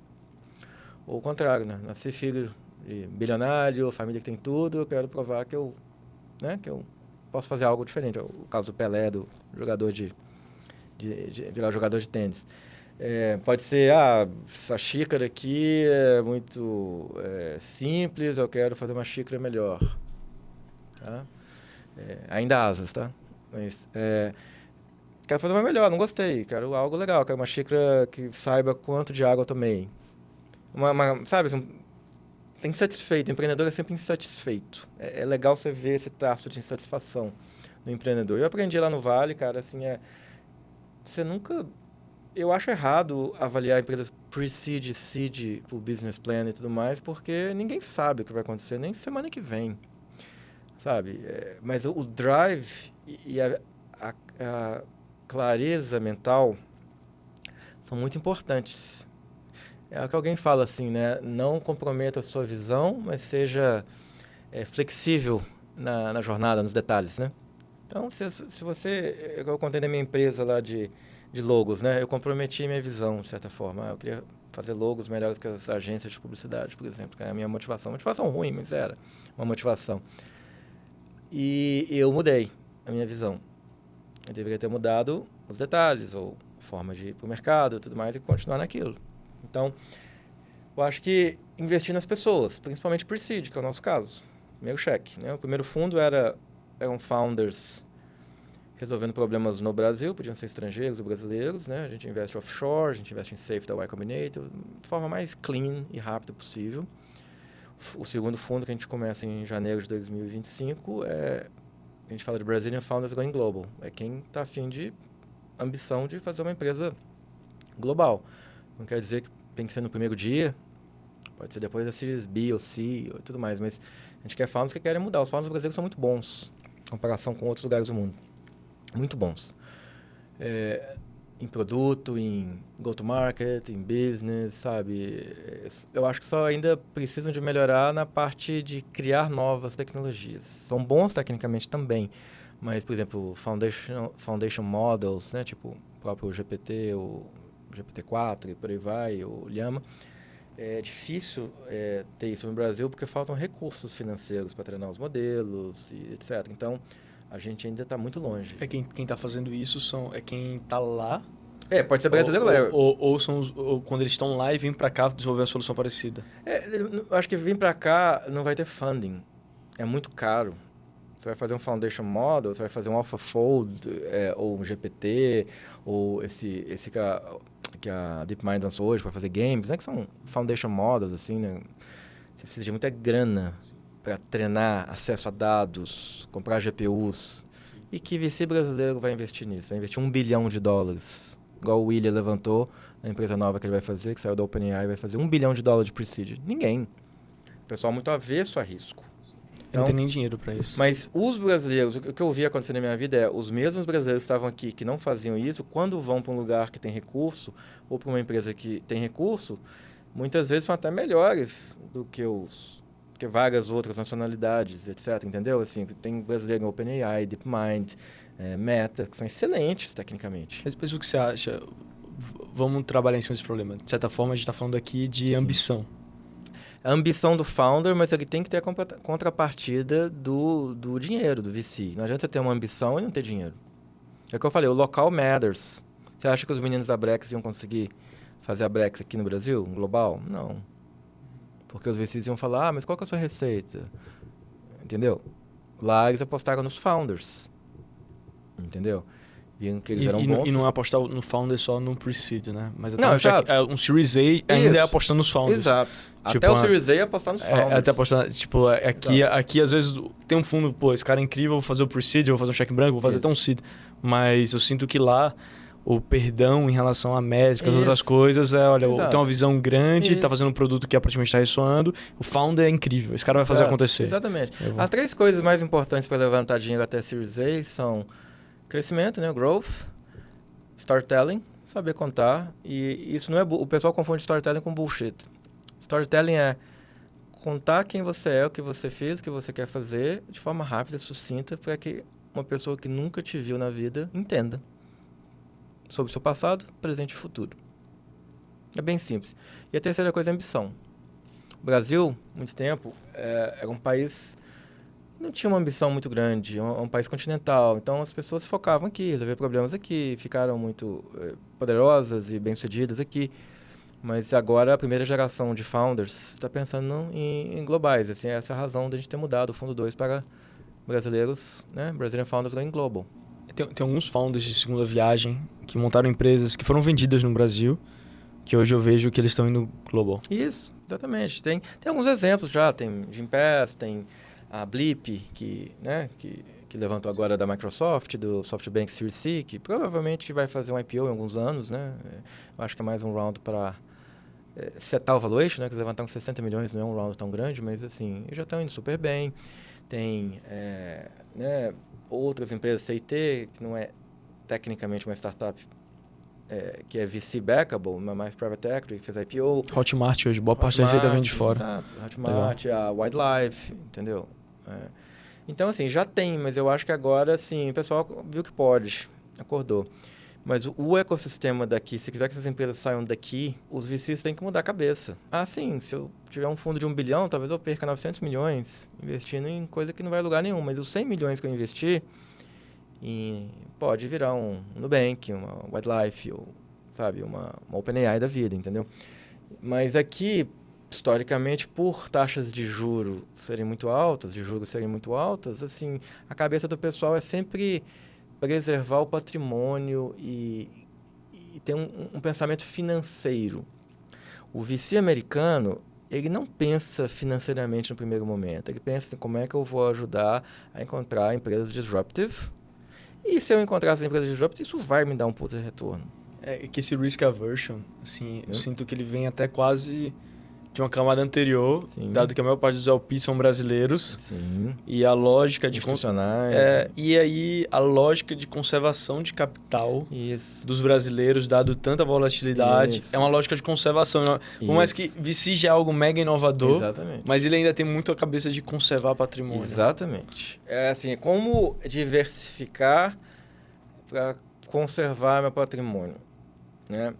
Ou o contrário, né? Nasci filho de bilionário, família que tem tudo, eu quero provar que eu posso fazer algo diferente. O caso do Pelé, do jogador de de virar jogador de tênis. Pode ser, essa xícara aqui é muito simples, eu quero fazer uma xícara melhor. Tá? Ainda asas, tá? Mas, quero fazer uma melhor, não gostei, quero algo legal, quero uma xícara que saiba quanto de água eu tomei. Sabe, assim, tem insatisfeito, o empreendedor é sempre insatisfeito. É legal você ver esse traço de insatisfação no empreendedor. Eu aprendi lá no Vale, cara, assim, você nunca... Eu acho errado avaliar empresas pre-seed, seed, o business plan e tudo mais, porque ninguém sabe o que vai acontecer, nem semana que vem, sabe? Mas o drive e a clareza mental são muito importantes. É o que alguém fala assim, né? Não comprometa a sua visão, mas seja flexível na jornada, nos detalhes, né? Então, se você... Eu contei da minha empresa lá de logos, né? Eu comprometi minha visão, de certa forma. Eu queria fazer logos melhores que as agências de publicidade, por exemplo, que era a minha motivação. Motivação ruim, mas era uma motivação. E eu mudei a minha visão. Eu deveria ter mudado os detalhes, ou forma de ir para o mercado e tudo mais, e continuar naquilo. Então, eu acho que investir nas pessoas, principalmente pre-seed, que é o nosso caso. Primeiro cheque, né? O primeiro fundo eram founders resolvendo problemas no Brasil, podiam ser estrangeiros ou brasileiros, né? A gente investe offshore, a gente investe em safe da Y Combinator, de forma mais clean e rápida possível. O segundo fundo, que a gente começa em janeiro de 2025, a gente fala de Brazilian Founders Going Global. É quem está afim de ambição de fazer uma empresa global. Não quer dizer que tem que ser no primeiro dia, pode ser depois da Series B ou C e tudo mais, mas a gente quer founders que querem mudar. Os founders brasileiros são muito bons em comparação com outros lugares do mundo. Muito bons. Em produto, em go-to-market, em business, sabe? Eu acho que só ainda precisam de melhorar na parte de criar novas tecnologias. São bons tecnicamente também, mas, por exemplo, foundation models, né? Tipo o próprio GPT, o GPT-4 e por aí vai, o Llama. É difícil ter isso no Brasil porque faltam recursos financeiros para treinar os modelos e etc. Então, a gente ainda está muito longe. Quem está fazendo isso é quem está lá? Pode ser brasileiro lá. Ou quando eles estão lá e vêm para cá desenvolver uma solução parecida? Eu acho que vir para cá não vai ter funding. É muito caro. Você vai fazer um foundation model, você vai fazer um AlphaFold, ou um GPT, ou esse que a DeepMind lançou hoje para fazer games, né? Que são foundation models, assim, né? Você precisa de muita grana para treinar, acesso a dados, comprar GPUs. E que VC brasileiro vai investir nisso? Vai investir $1 bilhão. Igual o William levantou, a empresa nova que ele vai fazer, que saiu da OpenAI, vai fazer $1 bilhão de pre-seed. Ninguém. O pessoal muito avesso a risco. Então, não tem nem dinheiro para isso. Mas os brasileiros, o que eu vi acontecer na minha vida os mesmos brasileiros que estavam aqui, que não faziam isso, quando vão para um lugar que tem recurso, ou para uma empresa que tem recurso, muitas vezes são até melhores do que várias outras nacionalidades, etc. Entendeu? Assim, tem brasileiro em OpenAI, DeepMind, Meta, que são excelentes tecnicamente. Mas o que você acha? Vamos trabalhar em cima desse problema. De certa forma, a gente está falando aqui de ambição. A ambição do founder, mas ele tem que ter a contrapartida do dinheiro, do VC. Não adianta ter uma ambição e não ter dinheiro. É o que eu falei, o local matters. Você acha que os meninos da Brex iam conseguir fazer a Brex aqui no Brasil, global? Não. Porque os VCs iam falar, mas qual que é a sua receita? Entendeu? Lá eles apostaram nos founders. Entendeu? Viram que eles eram bons. E não é apostar no founder só no pre-seed, né? Mas não, um Series A ainda é apostando nos founders. Exato. Tipo, até o Series A é apostar nos founders. Até apostar, tipo, aqui às vezes tem um fundo, esse cara é incrível, vou fazer o pre-seed, vou fazer um cheque branco, vou fazer até um seed. Mas eu sinto que lá o perdão em relação à métricas, outras coisas, olha, tem uma visão grande, tá fazendo um produto que praticamente está ressoando, o founder é incrível, esse cara vai fazer acontecer. Exatamente. As 3 coisas mais importantes para levantar dinheiro até Series A são crescimento, né, growth, storytelling, saber contar, e isso não é... O pessoal confunde storytelling com bullshit. Storytelling é contar quem você é, o que você fez, o que você quer fazer, de forma rápida, sucinta, para que uma pessoa que nunca te viu na vida entenda sobre o seu passado, presente e futuro. É bem simples. E a terceira coisa é ambição. O Brasil, muito tempo, era um país não tinha uma ambição muito grande, é um país continental, então as pessoas focavam aqui, resolver problemas aqui, ficaram muito poderosas e bem-sucedidas aqui. Mas agora a primeira geração de founders está pensando em globais, assim, essa é a razão de a gente ter mudado o Fundo 2 para brasileiros, né? Brazilian Founders Going Global. Tem alguns founders de segunda viagem que montaram empresas que foram vendidas no Brasil, que hoje eu vejo que eles estão indo global. Isso, exatamente. Tem alguns exemplos já, tem Gympass, tem a Blip, que levantou agora da Microsoft, do SoftBank Series C, que provavelmente vai fazer um IPO em alguns anos, né? Eu acho que é mais um round para setar o valuation, né? Que levantar uns 60 milhões não é um round tão grande, mas assim, já estão indo super bem. Tem outras empresas, CIT, que não é tecnicamente uma startup, que é VC backable, mas mais private equity, que fez IPO. Hotmart hoje, boa parte da receita vem de fora. Exato, Hotmart, a Wildlife, entendeu? Então, assim, já tem, mas eu acho que agora, assim, o pessoal viu que pode, acordou. Mas o ecossistema daqui, se quiser que essas empresas saiam daqui, os VCs têm que mudar a cabeça. Ah, sim, se eu tiver um fundo de 1 bilhão, talvez eu perca 900 milhões investindo em coisa que não vai a lugar nenhum. Mas os 100 milhões que eu investir, pode virar um Nubank, uma Wildlife, ou, sabe, uma OpenAI da vida, entendeu? Mas aqui, historicamente, por taxas de juros serem muito altas, assim, a cabeça do pessoal é sempre preservar o patrimônio e ter um pensamento financeiro. O VC americano, ele não pensa financeiramente no primeiro momento. Ele pensa em como é que eu vou ajudar a encontrar empresas disruptive. E se eu encontrar essas empresas disruptive, isso vai me dar um puta retorno. É que esse risk aversion, assim, eu sinto que ele vem até quase de uma camada anterior, sim, dado que a maior parte dos LPs são brasileiros. Sim. E a lógica de institucionais. E aí a lógica de conservação de capital dos brasileiros, dado tanta volatilidade, é uma lógica de conservação. Por mais que VC já é algo mega inovador, exatamente, mas ele ainda tem muito a cabeça de conservar patrimônio. Exatamente. É assim, como diversificar para conservar meu patrimônio, né?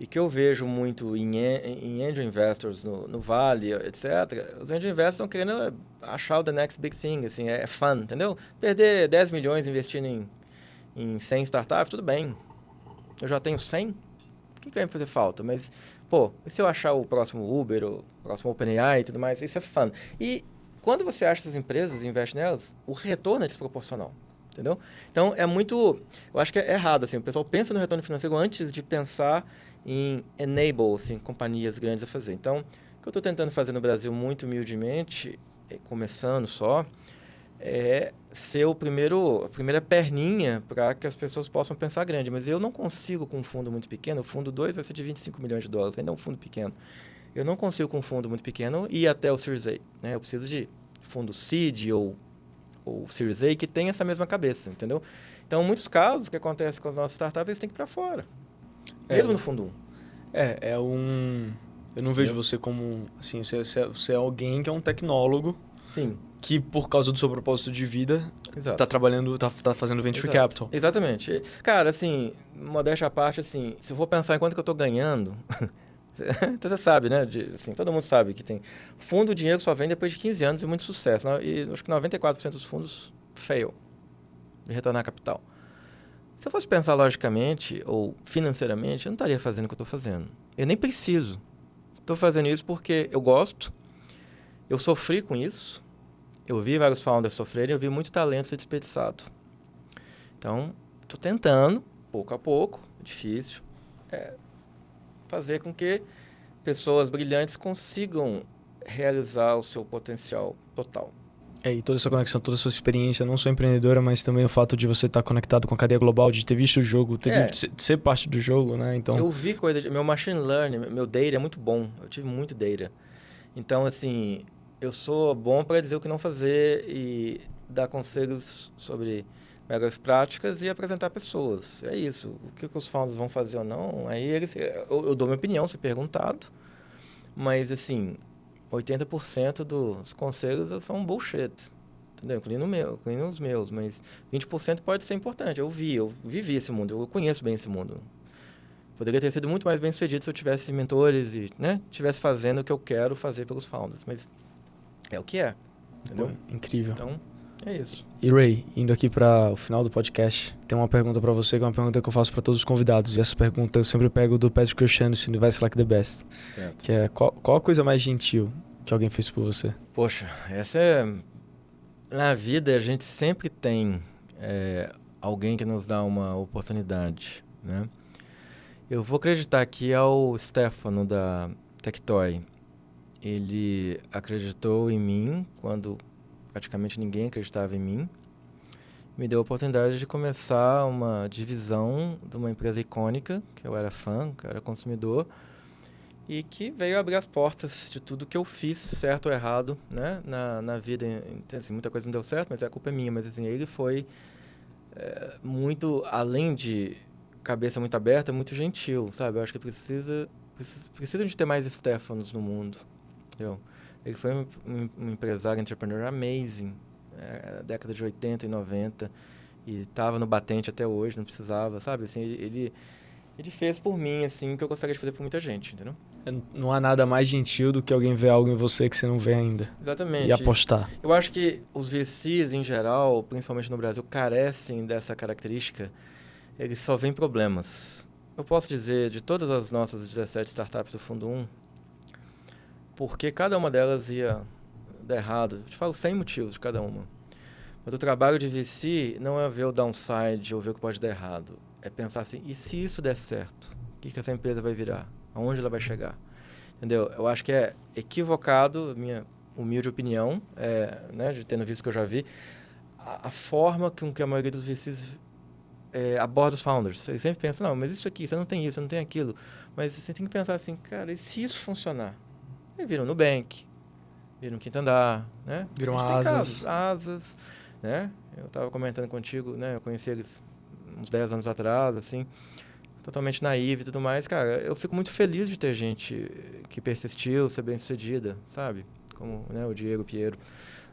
E que eu vejo muito em angel investors no Vale, etc. Os angel investors estão querendo achar o the next big thing, assim, é fun, entendeu? Perder 10 milhões investindo em 100 startups, tudo bem. Eu já tenho 100, o que vai me fazer falta? Mas, pô, e se eu achar o próximo Uber, o próximo OpenAI e tudo mais, isso é fun. E quando você acha essas empresas e investe nelas, o retorno é desproporcional. Entendeu? Então, é muito... Eu acho que é errado, assim. O pessoal pensa no retorno financeiro antes de pensar em enable, assim, companhias grandes a fazer. Então, o que eu estou tentando fazer no Brasil, muito humildemente, começando só, é ser a primeira perninha para que as pessoas possam pensar grande. Mas eu não consigo com um fundo muito pequeno. O fundo 2 vai ser de 25 milhões de dólares. Ainda é um fundo pequeno. Eu não consigo com um fundo muito pequeno ir até o Series A. Né? Eu preciso de fundo seed ou Series A que tem essa mesma cabeça, entendeu? Então, em muitos casos, o que acontece com as nossas startups, eles têm que ir para fora. Mesmo no fundo 1. Eu não vejo você como... Assim, você é alguém que é um tecnólogo. Sim. Que, por causa do seu propósito de vida, está trabalhando, tá fazendo venture capital. Exatamente. Cara, assim, modéstia à parte, assim, se eu for pensar em quanto que eu estou ganhando... Então, você sabe, né? Assim, todo mundo sabe que tem... Fundo, o dinheiro só vem depois de 15 anos e muito sucesso. E acho que 94% dos fundos fail de retornar capital. Se eu fosse pensar logicamente ou financeiramente, eu não estaria fazendo o que eu estou fazendo. Eu nem preciso. Estou fazendo isso porque eu gosto, eu sofri com isso, eu vi vários founders sofrerem, eu vi muito talento ser desperdiçado. Então, estou tentando, pouco a pouco, difícil, fazer com que pessoas brilhantes consigam realizar o seu potencial total. E toda essa conexão, toda a sua experiência, não só empreendedora, mas também o fato de você estar conectado com a cadeia global, de ter visto o jogo, de ser parte do jogo, né? Então... Eu vi meu machine learning, meu data é muito bom, eu tive muito data. Então, assim, eu sou bom para dizer o que não fazer e dar conselhos sobre melhores práticas e apresentar pessoas. É isso. O que os founders vão fazer ou não, aí eu dou minha opinião se perguntado, mas assim, 80% dos conselhos são bullshit, entendeu? Incluindo os meus, mas 20% pode ser importante. Eu vivi esse mundo, eu conheço bem esse mundo. Poderia ter sido muito mais bem sucedido se eu tivesse mentores e, né, tivesse fazendo o que eu quero fazer pelos founders, mas é o que é, entendeu? Pô, incrível. Então, É isso. E Ray, indo aqui para o final do podcast, tem uma pergunta para você, que é uma pergunta que eu faço para todos os convidados. E essa pergunta eu sempre pego do Patrick O'Shaughnessy, do Vice Like the Best. Certo. Que é, qual a coisa mais gentil que alguém fez por você? Poxa, essa é... Na vida, a gente sempre tem alguém que nos dá uma oportunidade, né? Eu vou acreditar que ao Stefano da Tectoy. Ele acreditou em mim quando praticamente ninguém acreditava em mim. Me deu a oportunidade de começar uma divisão de uma empresa icônica, que eu era fã, que eu era consumidor, e que veio abrir as portas de tudo que eu fiz, certo ou errado, né, na vida. Então, assim, muita coisa não deu certo, mas a culpa é minha. Mas assim, ele foi muito, além de cabeça muito aberta, muito gentil, sabe? Eu acho que precisa de ter mais Stefanos no mundo. Entendeu? Ele foi um empresário, entrepreneur amazing, década de 80 e 90, e estava no batente até hoje, não precisava, sabe? Assim, ele fez por mim, assim, o que eu gostaria de fazer por muita gente, entendeu? Não há nada mais gentil do que alguém ver algo em você que você não vê ainda. Exatamente. E apostar. Eu acho que os VCs, em geral, principalmente no Brasil, carecem dessa característica. Eles só veem problemas. Eu posso dizer, de todas as nossas 17 startups do Fundo 1, porque cada uma delas ia dar errado. Eu te falo 100 motivos de cada uma. Mas o trabalho de VC não é ver o downside ou ver o que pode dar errado. É pensar assim, e se isso der certo? O que essa empresa vai virar? Aonde ela vai chegar? Entendeu? Eu acho que é equivocado, minha humilde opinião, né, de tendo visto que eu já vi, a forma com que a maioria dos VCs aborda os founders. Eles sempre pensam, não, mas isso aqui, você não tem isso, você não tem aquilo. Mas você tem que pensar assim, cara, e se isso funcionar? E viram Nubank, viram Quinto Andar, né? Viram Asas. Asas, né? Eu estava comentando contigo, né? Eu conheci eles uns 10 anos atrás, assim, totalmente naive e tudo mais. Cara, eu fico muito feliz de ter gente que persistiu, ser bem-sucedida, sabe? Como, né, o Diego Piero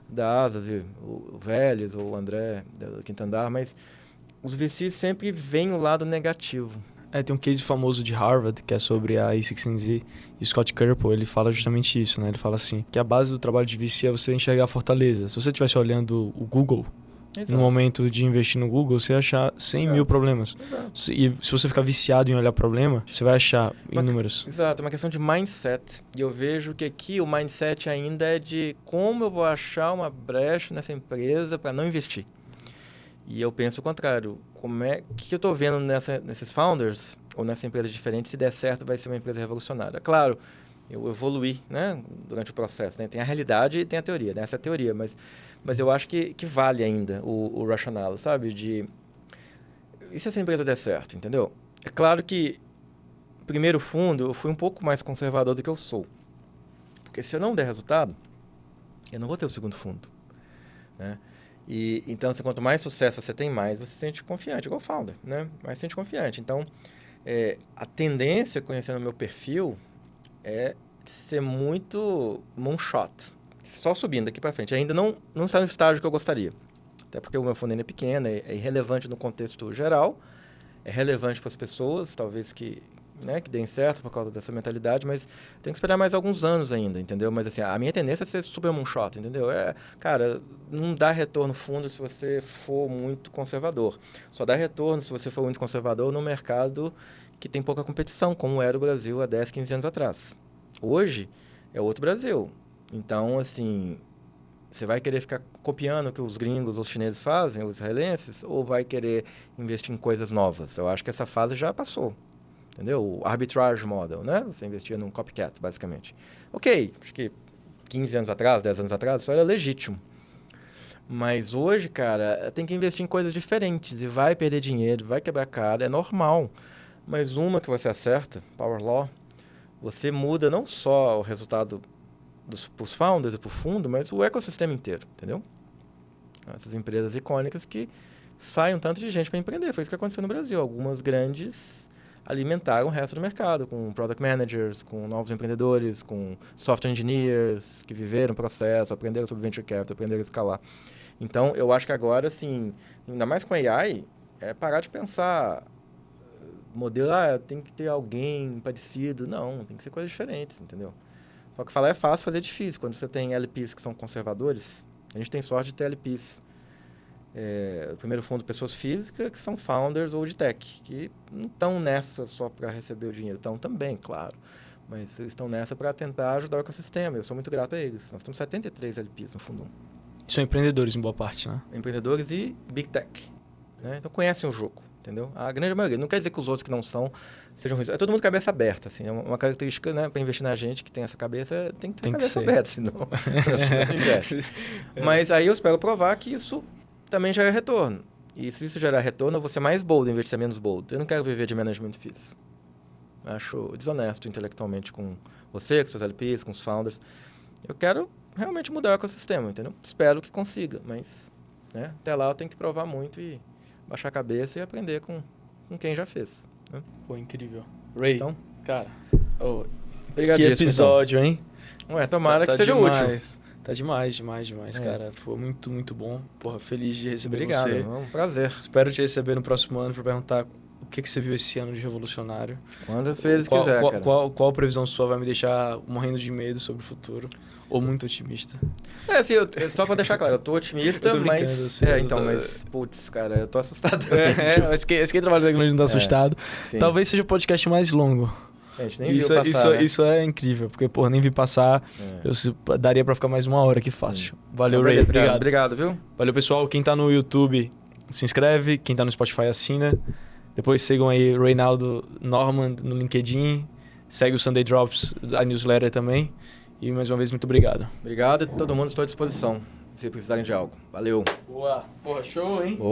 da Asas, e o Vélez, ou o André do Quinto Andar, mas os VCs sempre veem o lado negativo. Tem um case famoso de Harvard, que é sobre a A16Z, e o Scott Kerpel, ele fala justamente isso, né? Ele fala assim, que a base do trabalho de VC é você enxergar a fortaleza. Se você estivesse olhando o Google, Exato. No momento de investir no Google, você vai achar 100 mil problemas. Exato. E se você ficar viciado em olhar problema, você vai achar inúmeros. Exato, é uma questão de mindset. E eu vejo que aqui o mindset ainda é de como eu vou achar uma brecha nessa empresa para não investir. E eu penso o contrário. O que eu estou vendo nesses founders, ou nessa empresa diferente, se der certo, vai ser uma empresa revolucionária. Claro, eu evoluí, né, durante o processo. Né? Tem a realidade e tem a teoria. Né? Essa é a teoria, mas eu acho que vale ainda o racional, sabe? E se essa empresa der certo, entendeu? É claro que, primeiro fundo, eu fui um pouco mais conservador do que eu sou. Porque se eu não der resultado, eu não vou ter o segundo fundo. Né? E, então, assim, quanto mais sucesso você tem, mais você se sente confiante, igual founder, né? Mais se sente confiante. Então, a tendência, conhecendo o meu perfil, é ser muito moonshot. Só subindo daqui para frente. Ainda não está no estágio que eu gostaria. Até porque o meu fundo ainda é pequeno, é irrelevante no contexto geral, é relevante para as pessoas, talvez que deem certo por causa dessa mentalidade, mas tem que esperar mais alguns anos ainda, entendeu? Mas assim, a minha tendência é ser super moonshot, entendeu? Cara, não dá retorno fundo se você for muito conservador. Só dá retorno se você for muito conservador no mercado que tem pouca competição, como era o Brasil há 10, 15 anos atrás. Hoje é outro Brasil. Então, assim, você vai querer ficar copiando o que os gringos, os chineses fazem, os israelenses, ou vai querer investir em coisas novas? Eu acho que essa fase já passou. Entendeu? O arbitrage model, né? Você investia num copycat, basicamente. Ok, acho que 15 anos atrás, 10 anos atrás, isso era legítimo. Mas hoje, cara, tem que investir em coisas diferentes e vai perder dinheiro, vai quebrar cara, é normal. Mas uma que você acerta, Power Law, você muda não só o resultado pros founders e pro fundo, mas o ecossistema inteiro, entendeu? Essas empresas icônicas que saem um tanto de gente para empreender. Foi isso que aconteceu no Brasil. Algumas grandes alimentaram o resto do mercado, com product managers, com novos empreendedores, com software engineers que viveram o processo, aprenderam sobre venture capital, aprenderam a escalar. Então, eu acho que agora, assim, ainda mais com AI, é parar de pensar modelo, tem que ter alguém parecido. Não, tem que ser coisas diferentes, entendeu? Só que falar é fácil, fazer é difícil. Quando você tem LPs que são conservadores, a gente tem sorte de ter LPs o primeiro fundo pessoas físicas, que são founders ou de tech, que não estão nessa só para receber o dinheiro. Estão também, claro. Mas eles estão nessa para tentar ajudar o ecossistema. Eu sou muito grato a eles. Nós temos 73 LPs no fundo 1. São empreendedores em boa parte, né? Empreendedores e Big Tech. Né? Então conhecem o jogo, entendeu? A grande maioria. Não quer dizer que os outros que não são sejam ruins. É todo mundo cabeça aberta, assim. É uma característica, né, para investir na gente que tem essa cabeça, tem que ter cabeça aberta, senão não investe. Mas aí eu espero provar que isso também gera retorno. E se isso gerar retorno, eu vou ser mais bold, investir menos bold. Eu não quero viver de management fees. Acho desonesto intelectualmente com você, com seus LPs, com os founders. Eu quero realmente mudar o ecossistema, entendeu? Espero que consiga, mas né, até lá eu tenho que provar muito e baixar a cabeça e aprender com quem já fez. Né? Pô, incrível. Ray, então, cara, obrigado. Que episódio, então. Hein? Ué, tomara que seja demais. Útil. Tá demais, cara. Foi muito, muito bom. Porra, feliz de receber você. Obrigado, é um prazer. Espero te receber no próximo ano para perguntar o que você viu esse ano de revolucionário. Quantas vezes quiser, cara. Qual previsão sua vai me deixar morrendo de medo sobre o futuro? Ou muito otimista? Assim, só pra deixar claro, eu tô otimista, mas... mas, putz, cara, eu tô assustado. Mas quem trabalha na tecnologia não tá assustado. Sim. Talvez seja o podcast mais longo. A gente nem viu passar, né? Isso é incrível, porque, porra, nem vi passar. Eu daria pra ficar mais 1 hora aqui fácil. Sim. Valeu, Ray. Obrigado. Obrigado, viu? Valeu, pessoal. Quem tá no YouTube, se inscreve. Quem tá no Spotify, assina. Depois sigam aí Reynaldo Norman no LinkedIn. Segue o Sunday Drops, a newsletter também. E mais uma vez, muito obrigado. Obrigado e todo mundo estou à disposição, se precisarem de algo. Valeu. Boa. Porra, show, hein? Boa.